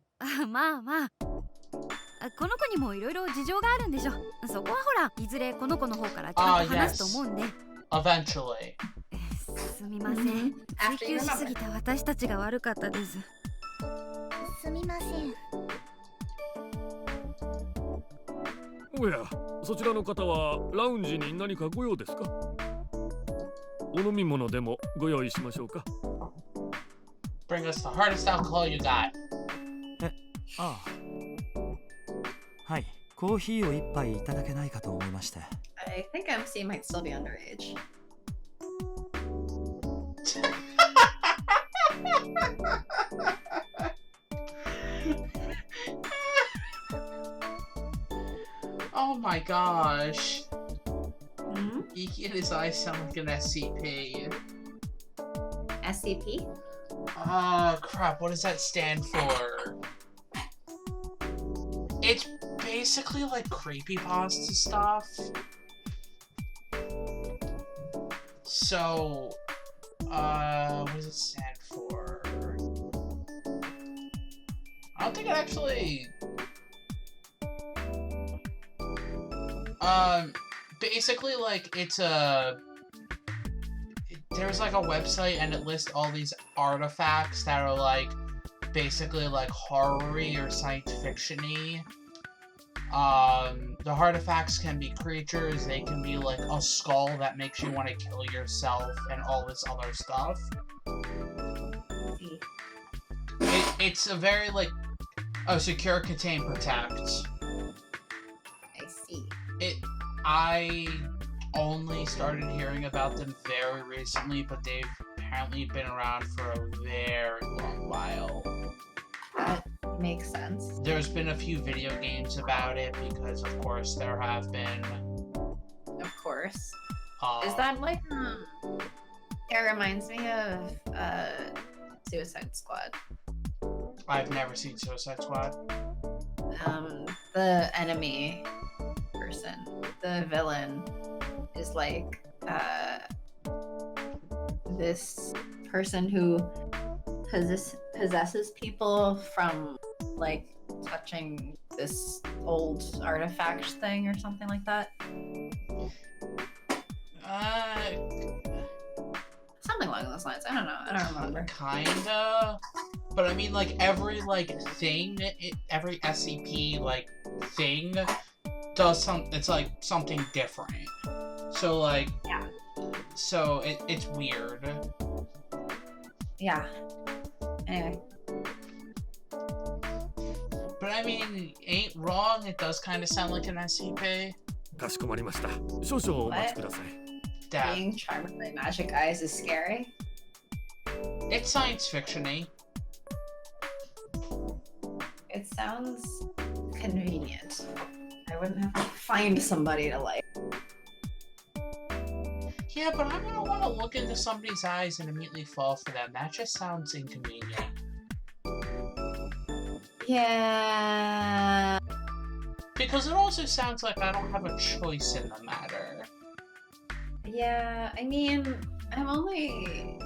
この子にもいろいろ事情があるんでしょ。そこはほらいずれこの子の方からちゃんと話すと思うんで。 Eventually. すみません。 After 追 you 求し remember. すぎた私たちが悪かったです。すみません。おや、そちらの方はラウンジに何かご用ですか？お飲み物でもご用意しましょうか。 Bring us the hardest alcohol you got. ああ。はい、コーヒーを一杯いただけないかと思いまして。I think MC might still be underage. Oh my gosh. Hmm? Ikki and his eyes sound like an SCP. SCP? Crap, what does that stand for? It's basically like creepypasta stuff. So, what does it stand for? I don't think it actually... basically, like, it's there's, like, a website, and it lists all these artifacts that are, like, basically, like, horror-y or science fiction-y. The artifacts can be creatures, they can be, like, a skull that makes you want to kill yourself, and all this other stuff. It's a very, like, secure, contain, protect. I see. I only started hearing about them very recently, but they've apparently been around for a very long while. That makes sense. There's been a few video games about it, because of course there have been. Of course. Is that like, it reminds me of, Suicide Squad. I've never seen Suicide Squad. The enemy person, the villain, is like this person who possesses people from like touching this old artifact thing or something like that. Something along those lines. I don't know. I don't remember. Kinda. But I mean, like, every, like, thing, every SCP, like, thing does it's, like, something different. So, like... Yeah. So, it's weird. Yeah. Anyway. But I mean, ain't wrong, it does kind of sound like an SCP. かしこまりました。少々お待ちください。That, Being charmed by magic eyes is scary. it's science fiction-y. It sounds convenient. I wouldn't have to find somebody to like. Yeah, but I don't want to look into somebody's eyes and immediately fall for them. That just sounds inconvenient. Yeah. Because it also sounds like I don't have a choice in the matter. Yeah, I mean, I'm only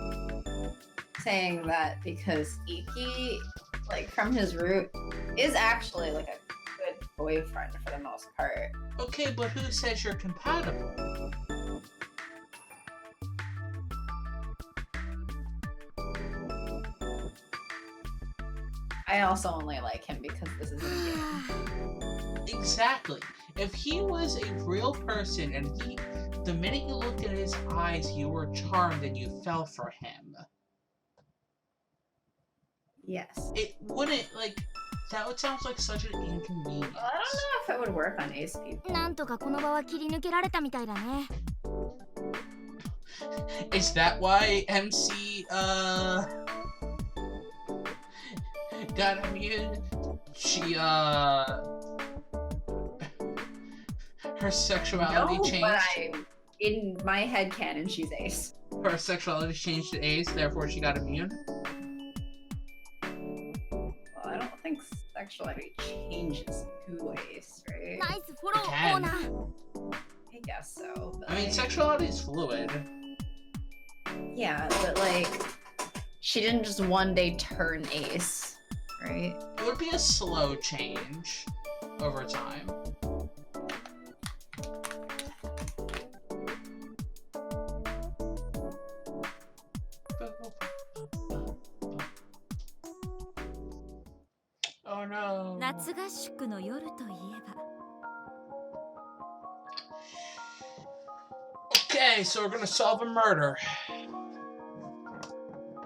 saying that because Ikki, like, from his root, is actually, like, a good boyfriend for the most part. Okay, but who says you're compatible? I also only like him because this is a game. Exactly. If he was a real person and the minute you looked at his eyes, you were charmed and you fell for him. Yes. It wouldn't, like, that would sound like such an inconvenience. Well, I don't know if it would work on ace people. なんとかこの場は切り抜けられたみたいだね。 Is that why MC, got immune? She, her sexuality No, changed? but in my headcanon, she's ace. Her sexuality changed to ace, therefore she got immune? Well, I don't think sexuality changes to ace, right? ナイスフォロー、 Can. オーナー。 I guess so. But I mean, like, sexuality is fluid. yeah, but like, she didn't just one day turn ace, right? It would be a slow change over time. Oh no. 夏合宿の夜といえば Okay, so we're gonna solve a murder.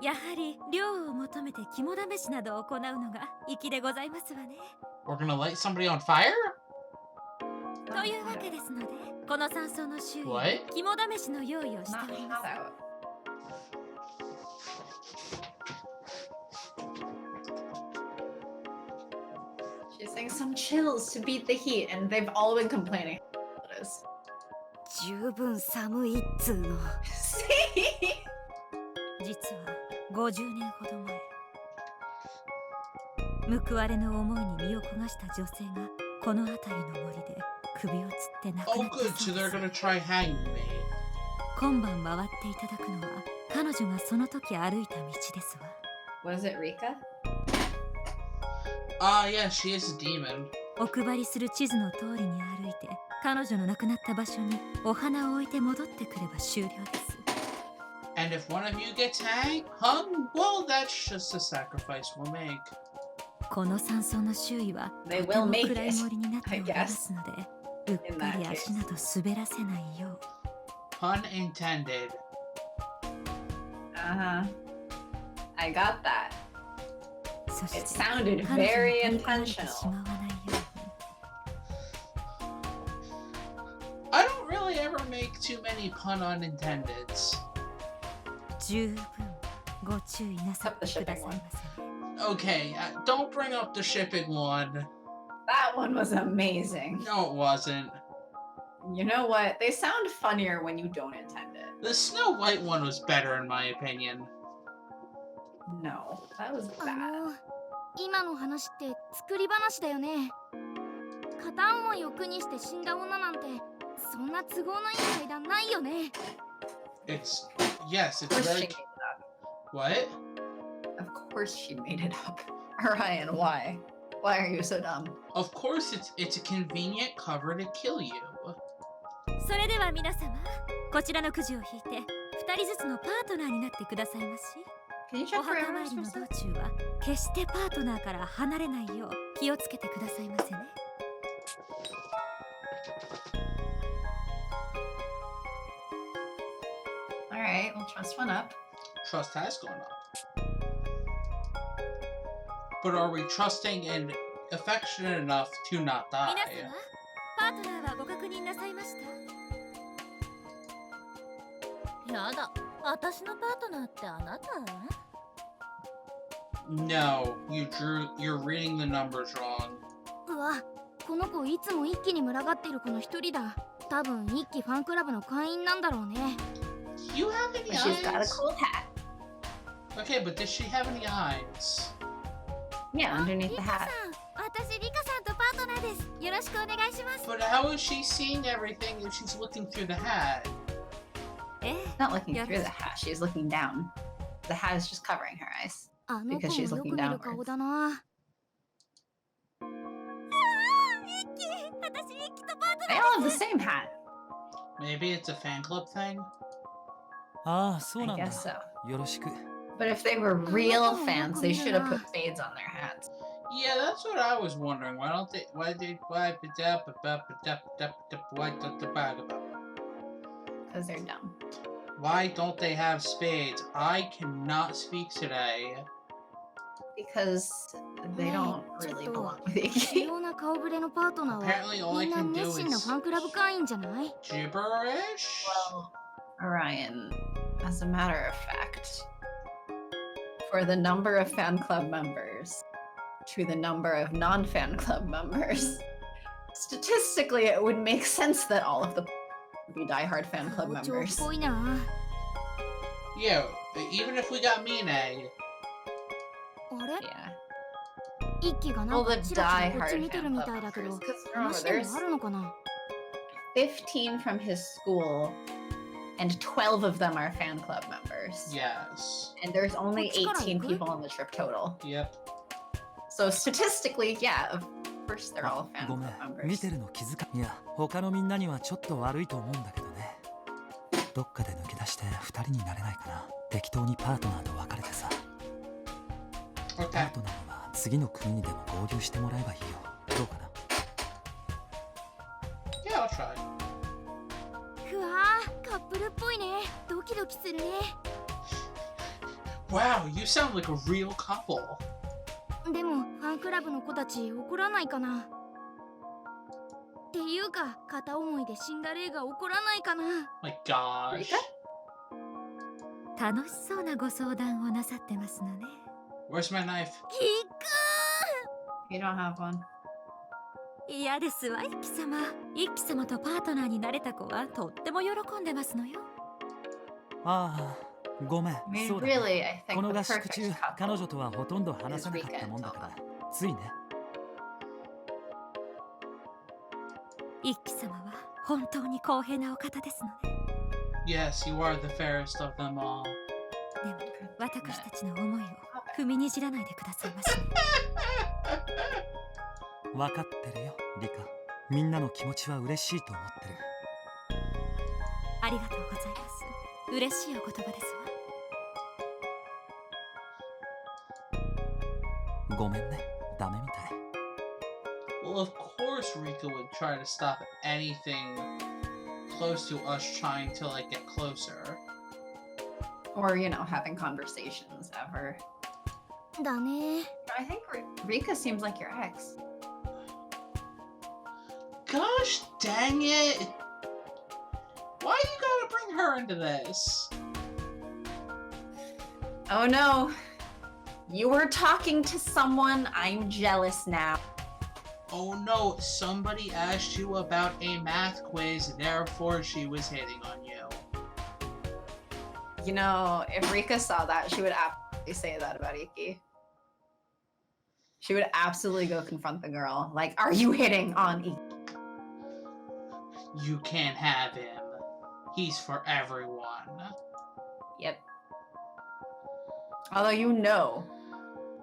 やはり寮を求めて肝試しなどを行うのが粋でございますわね。 We're gonna light somebody on fire? というわけですので、この山荘の周囲 What? に肝試しの用意をして Not おります。 out. She's saying some chills to beat the heat, and they've all been complaining. It is. 十分寒いっつーの。実は50年ほど前、報われの思いに身を焦がした女性がこの辺りの森で首をつって亡く Oh, なった good. そ So うで they're す。 gonna try hanging me. 今晩回っていただくのは彼女がその時歩いた道ですわ。 Was it Rika? Yeah, she is a demon. お配りする地図の通りに歩いて彼女の亡くなった場所にお花を置いて戻ってくれば終了です。 And if one of you gets hung, well, that's just a sacrifice we'll make. この山荘の周囲はと They て will も make 暗い it, 森になってお I りま guess. すので、うっ In か that り case. 足など滑らせないよう。 Pun intended. I got that. そし It て sounded 彼女が very 振り返ってし intentional. まわないように。 I don't really ever make too many pun unintendeds. 十分ご注意なさってくださいませね。 Okay, don't bring up the shipping one. That one was amazing. No, it wasn't. You know what? They sound funnier when you don't intend it. The Snow White one was better in my opinion. No, that was あ bad. の今の話って作り話だよね。片思いを苦にして死んだ女なんてそんな都合のいい階段ないよね。 It's yes, Of it's course she very. made it up. What? Of course she made it up. Orion, why? Why are you so dumb? Of course, it's a convenient cover to kill you. それでは皆様、こちらのくじを引いて2人ずつのパートナーになってくださいまし。 Can you お check for 墓参 errors り for の some? 道中は決してパートナーから離れないよう気をつけてくださいませね。 Alright, we'll trust one up. Trust has gone up. But are we trusting and affectionate enough to not 皆 die? 様、パートナーはご確認なさいました？やだ、私のパートナーってあなた？ No, you're reading the numbers wrong. うわ、この子いつも一気に群がってる子の一人だ。多分一気ファンクラブの会員なんだろうね。 You have any But she's got a eyes? cool hat. Okay, but does she have any eyes? Yeah, underneath リ the カさ hat. ん、私リカさんとパートナーです。よろしくお願いします。 But how is she seeing everything if she's looking through the hat? ええ、 Not looking Yeah. through the hat, she's looking down. The hat is just covering her eyes. あの子 Because も she's よく looking 見る downwards. 顔だな。イッキー、私イッキとパート They ナ all ー have the same hat. Maybe it's a fan club thing? ああ、そう I なんだ guess。so. よろしく。 But if they were real fans, they should have Yeah. put fades on their hats. Yeah, that's what I was wondering. Why don't they? Why don't Because they're dumb. Why don't they have spades? I cannot speak today. Because they don't really belong with 主 Ikki. 要な顔ぶれのパートナーは Apparently, all I みんな can do 熱心な is ファンクラブ会員じゃない？ gibberish. Well, Orion, as a matter of fact, for the number of fan club members to the number of non-fan club members, statistically it would make sense that all of the would be diehard fan club 校長っ members. ぽいな。 Yeah, even if we got Mine, あれ？ Yeah. 一気がなん Well, か the チラチラこっち diehard 見てる fan み club たいだけど members. Because 話 remember, で there's もあるのかな？ 15 from his school, and 12 of them are fan club members. yes. And there's only What's got 18 a people on the trip total. Yep. So statistically, yeah, of course they're all あ fan ごめん club、見 members. てるの気づかいや、他のみんなにはちょっと悪いと思うんだけどね。どっかで抜け出して2人になれないかな。適当にパートナーと別れてさ。パ Okay. ートナーには次の国にでも合流してもらえばいいよ。どうかな。 Yeah, I'll try. ふわー、カップルっぽいね。ドキドキするね。 Wow, you sound like a real couple. でもファンクラブの子たち怒らないかな？っていうか片思いで死んだ例が起こらないかな？ My gosh. Rika? 楽しそうなご相談をなさってますのね。 Where's my knife? キッ You don't have one. 嫌ですわ、イッキ様。イッキ様とパートナーになれた子はとっても喜んでますのよ。ああ、ごめん I mean, そうだね really, I こ think の the 合宿 perfect 中彼 couple. 女とはほとんど話さなかったもんだからついね一輝様は本当に公平なお方ですのね。 Yes, you are the fairest of them all. でも私たちの思いを踏みにじらないでくださいましね。分かってるよリカみんなの気持ちは嬉しいと思ってるありがとうございます。嬉しいお言葉ですわ。ごめんねダメみたい Well, of course Rika would try to stop anything close to us trying to, like, get closer. Or, you know, having conversations ever. だね。 But I think Rika seems like your ex. Gosh dang it! Why you gotta bring her into this? Oh no. You were talking to someone. I'm jealous now. Oh no, somebody asked you about a math quiz, therefore she was hitting on you. You know, if Rika saw that, she would absolutely say that about Ikki. She would absolutely go confront the girl. Like, are you hitting on Ikki? You can't have him. He's for everyone. Yep. Although, you know,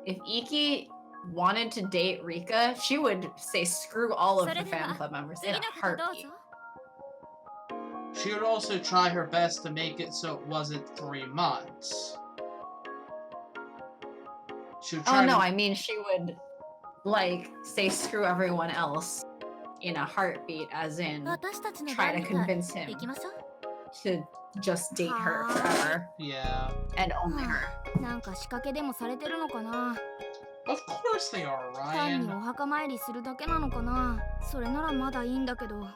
if Ikki wanted to date Rika, she would say screw all of the fan club members in a heartbeat. She would also try her best to make it so it wasn't 3 months. She would try Oh no, to... I mean she would, like, say screw everyone else in a heartbeat, as in 私たちの try 番 to みたい。 convince him 行きましょう。 to just date her forever Yeah. and only her. なんか仕掛けでもされてるのかな。 Of course they are, 単に Ryan. お墓参りするだけなのかな。それならまだいいんだけど。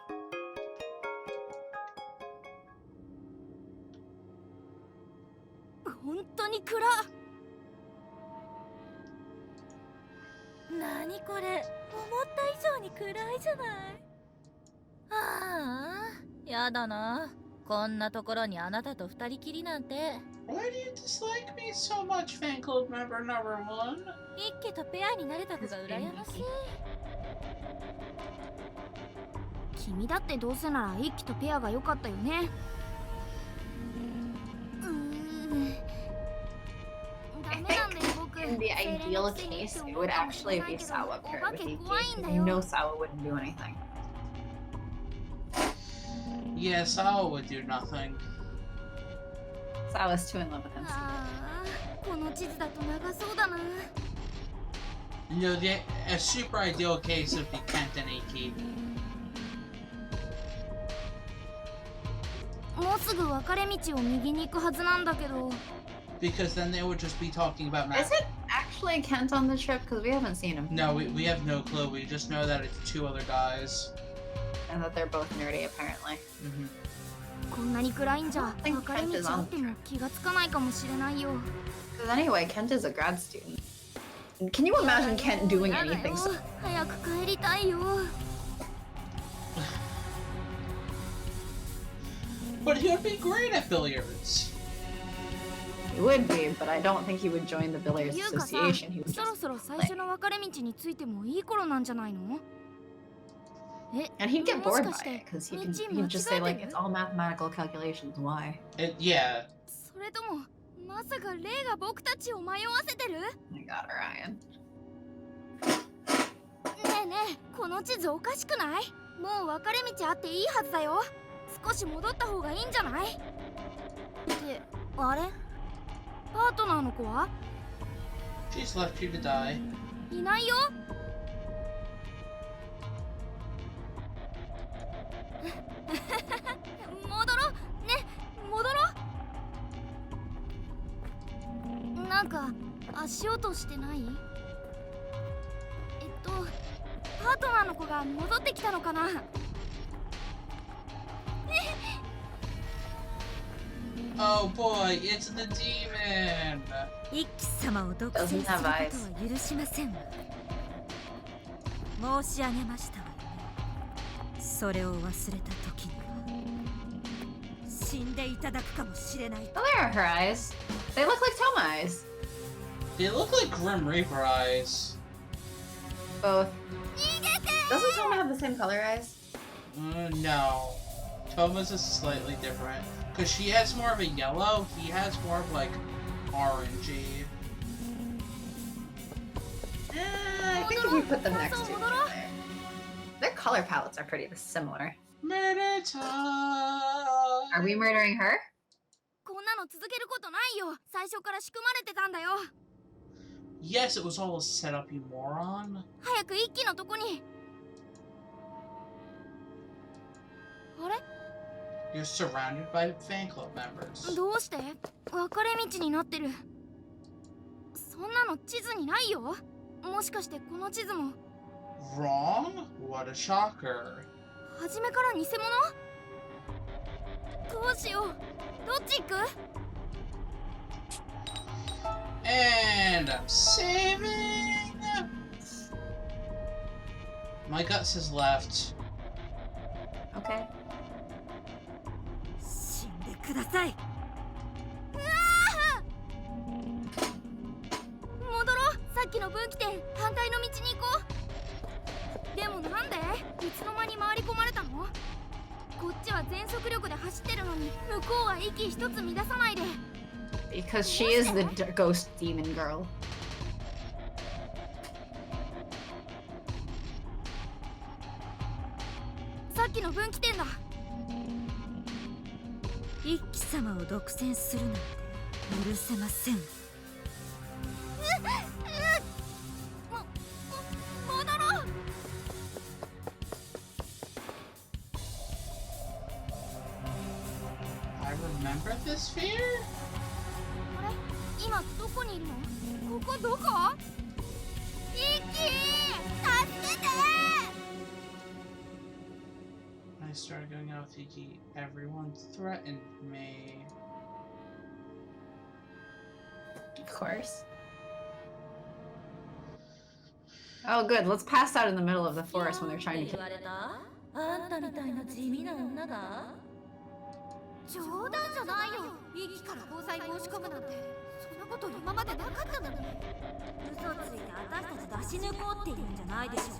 本当に暗っ。なにこれ、思った以上に暗いじゃない。ああ、やだな。こんなところにあなたと二人きりなんて。 Why do you dislike me so much, fan club member number 1? 一輝とペアになれた子が羨ましい。君だってどうせなら一輝とペアが良かったよね。ダ I メなんだよ think 僕。 in the ideal case, it would actually be Sawa paired with Ikki. You know Sawa wouldn't do anything. Yeah, Sao would do nothing. Sawa's too in love with him. ああ、この地図だと長そうだな。 You know, a super ideal case would be Kent and Ikki. もうすぐ分かれ道を右に行くはずなんだけど。 Because then they would just be talking about Is math. it actually Kent on the trip? Because we haven't seen him. No, we have no clue. We just know that it's 2 other guys. And that they're both nerdy, apparently. Mm-hmm. こんなに暗いんじゃ I think 分かれ Kent 道 is あ on っても気がつかないかもしれないよ。 Because anyway, Kent is a grad student. Can you imagine Kent doing やだよ anything so... 早く帰りたいよ。 But he would be great at billiards. He would be, but I don't think he would join the Billiards ゆうかさ、 Association. He would そろ just そろ最初の分かれ道についてもいい頃なんじゃないの？え、 And he'd get もし bored かし by て it, because 道 he'd 間 just 違 say え like, て it's る？ all mathematical calculations, why? Yeah. それともまさかレイが僕たちを迷わせてる？ Oh my god, Ryan. ねえねえ、この地図おかしくない？もう分かれ道あっていいはずだよ。少し戻った方がいいんじゃない？ってあれ？パートナーの子は？ She's left you to die. いないよ。戻ろうね、戻ろう。なんか足音してない？パートナーの子が戻ってきたのかな？ Oh boy, it's the demon! 一輝様を独占することは許しませんわ。申し上げましたわよね。それを忘れた時には死んでいただくかもしれない。 Oh, there are her eyes. They look like Toma eyes. They look like Grim Reaper eyes. Both. Doesn't Toma have the same color eyes? No. Toma's is slightly different. Because she has more of a yellow, he has more of like orangey. I think if we put them next to each other, their color palettes are pretty similar. Murder time! Are we murdering her? こんなの続けることないよ。最初から仕組まれてたんだよ。 Yes, it was all a setup, you moron. 早く一気のとこに。あれ？ You're surrounded by fan club members. どうして？分かれ道になってる。そんなの地図にないよ。もしかしてこの地図も。 Wrong? What a shocker. 初めから偽物？どうしよう。どっち行く？ And I'm saving. My gut says left. Okay. 死んでください。戻ろう。さっきの分岐点、反対の道に行こう。でもなんで？いつの間に回り込まれたの？こっちは全速力で走ってるのに、向こうは息一つ乱さないで。 Because she is the ghost demon girl. さっきの分岐点だ。一騎様を独占するなんて許せません。戻ろう。 I remember this fear? あれ？今どこにいるの？ここどこ？一気！助けて！ When I started going out with Ikki, everyone threatened me. Of course. Oh, good. Let's pass out in the middle of the forest when they're trying to kill. あんたみたいな地味な女が？冗談じゃないよ。一気から防災申し込むなんて、そんなこと今までなかったのに。嘘ついて私たち出し抜こうって言うんじゃないでしょうね。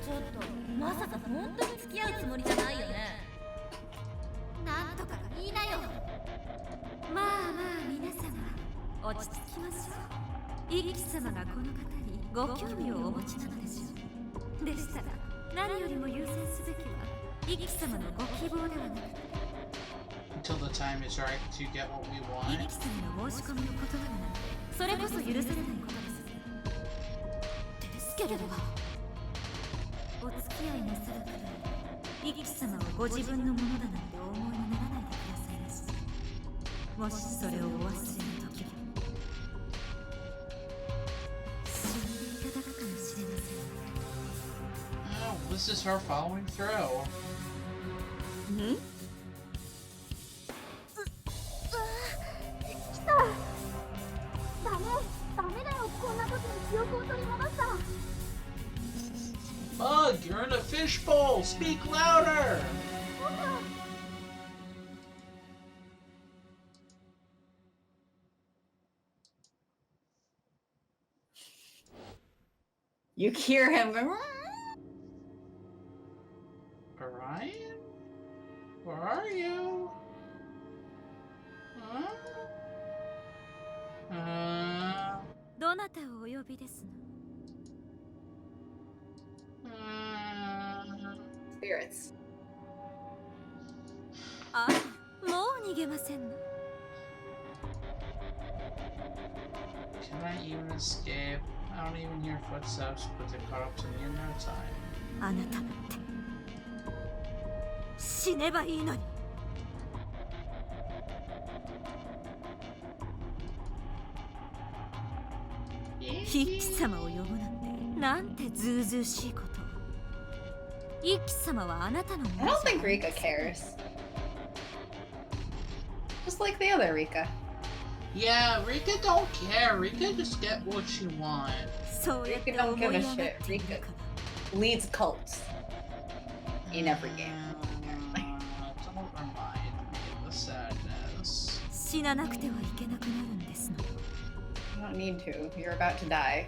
ちょっとまさか本当に付き合うつもりじゃないよね。なんとか言いなよ。まあまあ皆様落ち着きましょう。一騎様がこの方にご興味をお持ちなのでしょう。でしたら何よりも優先すべきは一騎様のご希望ではなくて Until the time is right to get what we 一 want. 騎様の申し込みのことなのなそれこそ許されないことです。ですけれどお付き合いなさるから一騎様をご自分のものだなんてお思いにならないでくださいまし。もしそれをお忘れの時は死んでいただくかもしれません。 Oh, this is her following through. Hmm? ダメだよ。こんな時に記憶を取り戻した。 Bug, you're in a fishbowl! Speak louder! You hear him going. Orion? Where are you? Huh? どなたをお呼びですの？ Spirits. あ、もう逃げませんの。 Can I even escape? I don't even hear footsteps, but they caught up to me in no time. あなたなんて死ねばいいのに。一騎様を呼ぶなんてなんてずうずうしいこと。一騎様はあなたのも I の don't じゃ think Rika cares. Just like the other Rika. Yeah, Rika don't care. Rika just get what she wants. そうやって Rika don't 思い give 上 a がって shit. いる Rika から。 leads cults in every game. 死ななくてはいけなくなるんですの。 You don't need to. You're about to die.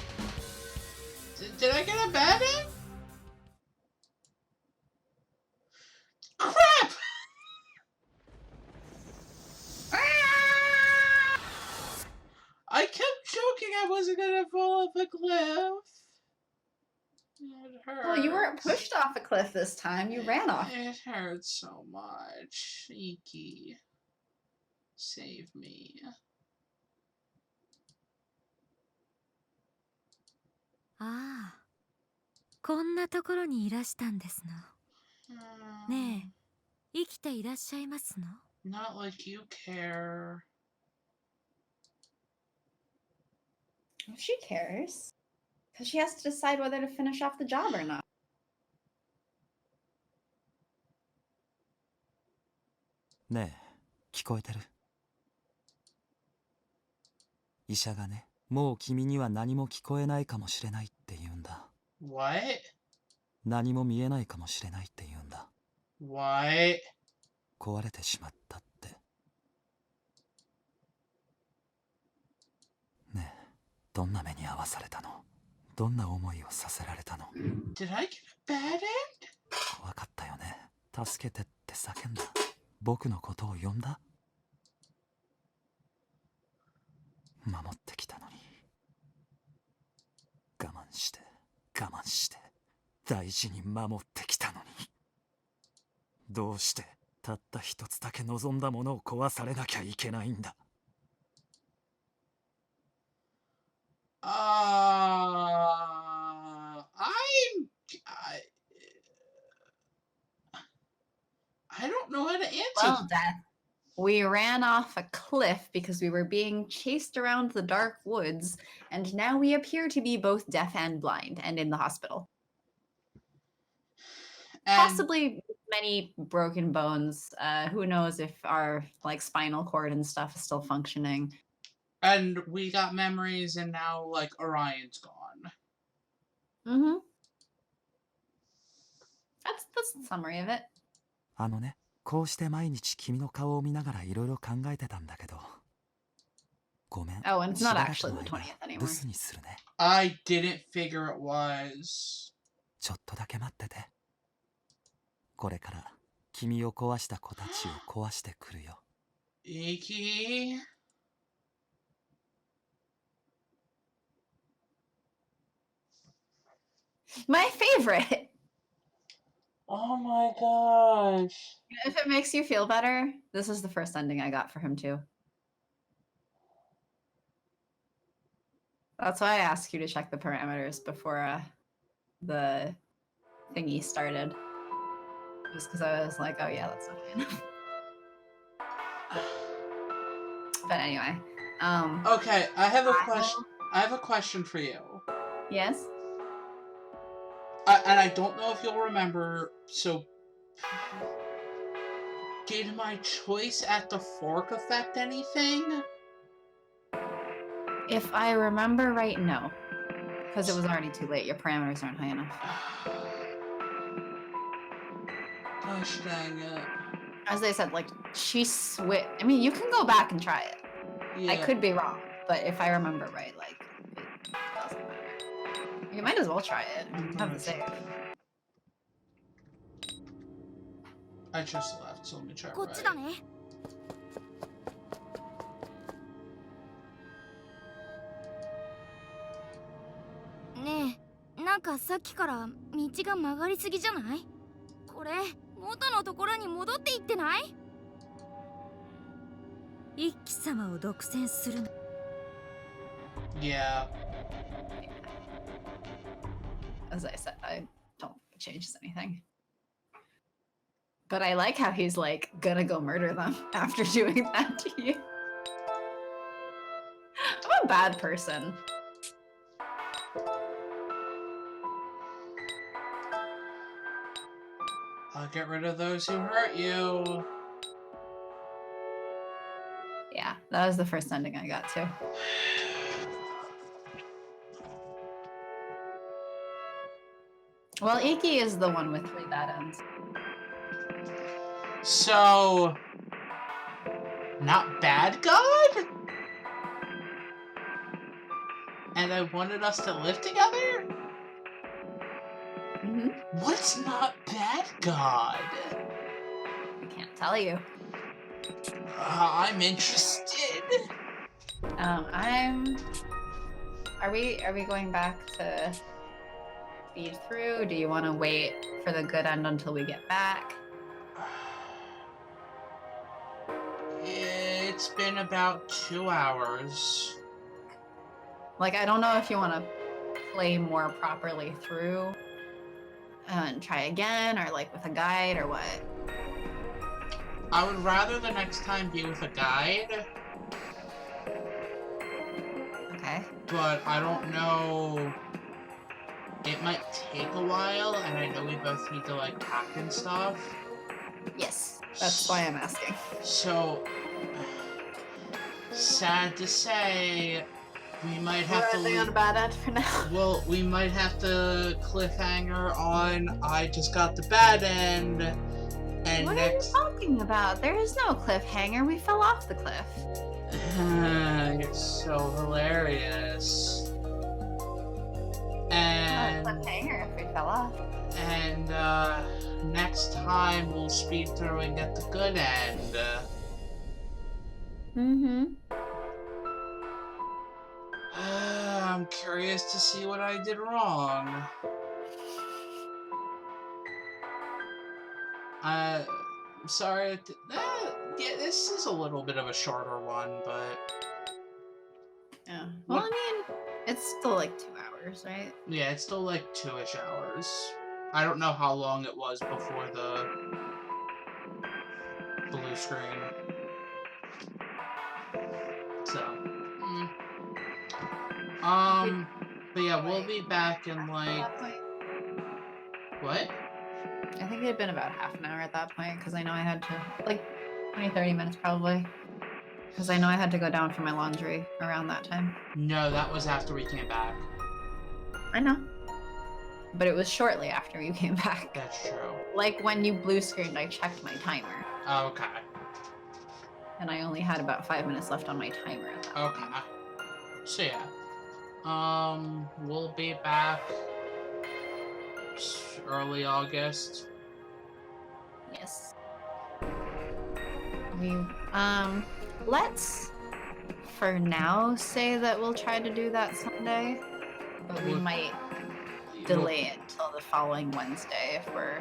Did I get a bad end? Crap! I kept joking I wasn't gonna fall off a cliff. It hurts. Well, you weren't pushed off a cliff this time. You ran off. It hurts so much. Ikki, save me. ああ、こんなところにいらしたんですの。ねえ、生きていらっしゃいますの？ Not like you care. She cares. Because she has to decide whether to finish off the job or not. ねえ、聞こえてる？医者がね、もう君には何も聞こえないかもしれないって言うんだ。What? 何も見えないかもしれないって言うんだ。What? 壊れてしまったって。ねえ、どんな目に遭わされたの？どんな思いをさせられたの？ Did I get a bad end? 怖かったよね。助けてって叫んだ。僕のことを呼んだ。守ってきたのに。我慢して、我慢して、大事に守ってきたのに。どうしてたった一つだけ望んだものを壊されなきゃいけないんだ。I don't know how to answer. Well, Death, we ran off a cliff because we were being chased around the dark woods, and now we appear to be both deaf and blind and in the hospital. And Possibly many broken bones. Who knows if our like spinal cord and stuff is still functioning. and we got memories, and now like Orion's gone. Mm-hmm. That's the summary of it. あのね、こうして毎日君の顔を見ながらいろいろ考えてたんだけど。ごめん。 Oh, and it's し not ばらく actually の the 間 20th 留 anymore. 守にするね。 I didn't figure it was. ちょっとだけ待ってて。これから君を壊した子たちを壊してくるよ。Ikki. My favorite. Oh my gosh. If it makes you feel better, this is the first ending I got for him too. That's why I asked you to check the parameters before the thingy started. Just because I was like, oh yeah, that's not high enough. But anyway, Okay, I have a I question. will- I have a question for you. Yes. And I don't know if you'll remember. So, did my choice at the fork affect anything? If I remember right, no, because it was already too late. Your parameters aren't high enough. Gosh dang it. As they said, like she switched. I mean, you can go back and try it. Yeah. I could be wrong, but if I remember right, like it doesn't matter. You might as well try it. You have the save. I just left, so let me try it こっちだ right. ね。ねえ、なんかさっきから道が曲がりすぎじゃない？これ元のところに戻っていってない？一騎様を独占するの。 Yeah. As I said, I don't think it changes anything. But I like how he's like gonna go murder them after doing that to you. I'm a bad person. I'll get rid of those who hurt you. Yeah, that was the first ending I got too. Well, Ikki is the one with 3 bad ends. So, not bad God? And I wanted us to live together? Mm-hmm. What's not bad God? I can't tell you. I'm interested. Are we going back to speed through? Do you want to wait for the good end until we get back? It's been about 2 hours. Like, I don't know if you want to play more properly through and try again, or like with a guide, or what? I would rather the next time be with a guide, Okay. but I don't know. It might take a while, and I know we both need to like pack and stuff. Yes, that's why I'm asking. So, sad to say, we might have to. We're ending on a bad end for now. Well, we might have to cliffhanger on I just got the bad end, and What next. are you talking about? There is no cliffhanger. We fell off the cliff. You're so hilarious. And Cliffhanger if we fell off. and next time we'll speed through and get the good end. Mm-hmm. I'm curious to see what I did wrong. I'm sorry. Yeah, this is a little bit of a shorter one, but Yeah. Well, I mean, it's still like 2 hours, right? yeah, it's still like 2-ish hours. I don't know how long it was before the blue screen. So, but yeah, we'll be back in like, what? I think it had been about half an hour at that point, because I know I had to, like, 20-30 minutes probably. Because I know I had to go down for my laundry around that time. No, that was after we came back. I know. But it was shortly after you came back. That's true. Like when you blue screened, I checked my timer. Okay. And I only had about 5 minutes left on my timer at that Okay. point. So yeah. We'll be back early August. Yes. Let's, for now, say that we'll try to do that Sunday. But we might delay it until the following Wednesday if we're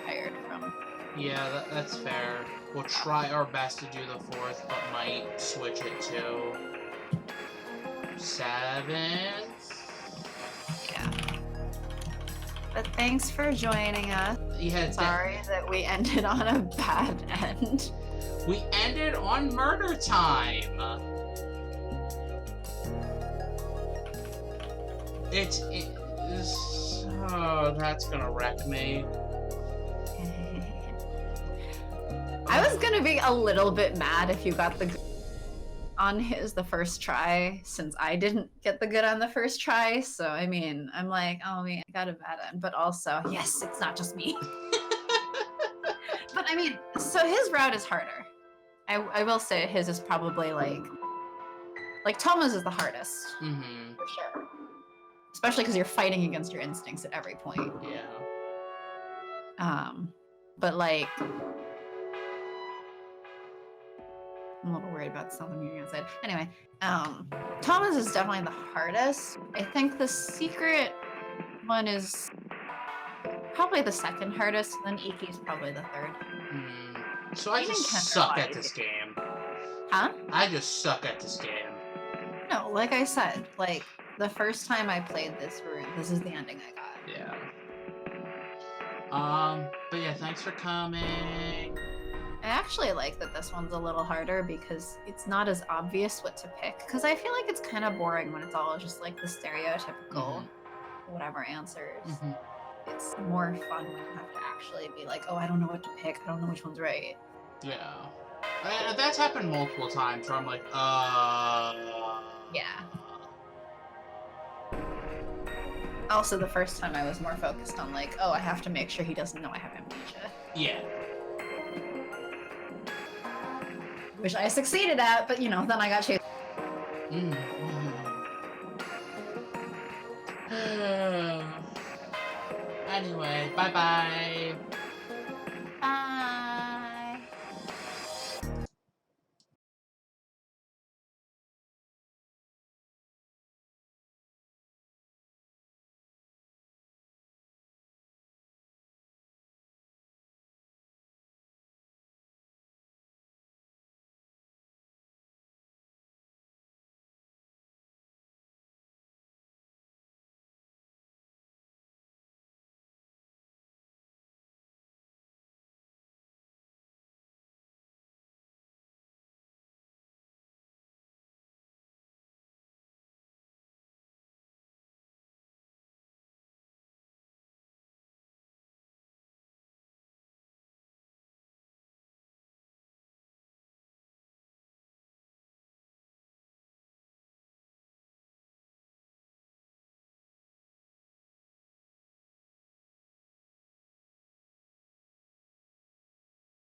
tired from... Yeah, that's fair. We'll try our best to do the 4th, but might switch it to 7th. Yeah. But thanks for joining us. Yeah, Sorry that we ended on a bad end. we ended on murder time. Oh, that's gonna wreck me. I was gonna be a little bit mad if you got the good on the first try, since I didn't get the good on the first try. So I mean, I'm like, oh man, I got a bad end. But also, yes, it's not just me. But I mean, so his route is harder. I will say his is probably like Thomas is the hardest Mm-hmm. for sure. Especially because you're fighting against your instincts at every point. Yeah. But like, I'm a little worried about something you're gonna say. Anyway, Thomas is definitely the hardest. I think the secret one is probably the second hardest, and then Ikki is probably the third. So I Even just Kendra suck at lied. this game. Huh? I just suck at this game. No, like I said, like the first time I played this route, this is the ending I got. Yeah. But yeah, thanks for coming. I actually like that this one's a little harder because it's not as obvious what to pick. Because I feel like it's kind of boring when it's all just like the stereotypical whatever answers. It's more fun when you have to actually be like, oh, I don't know what to pick. I don't know which one's right. Yeah. That's happened multiple times where I'm like, Yeah. Also, the first time I was more focused on like, oh, I have to make sure he doesn't know I have amnesia. Yeah. Which I succeeded at, but you know, then I got chased. Anyway, bye bye.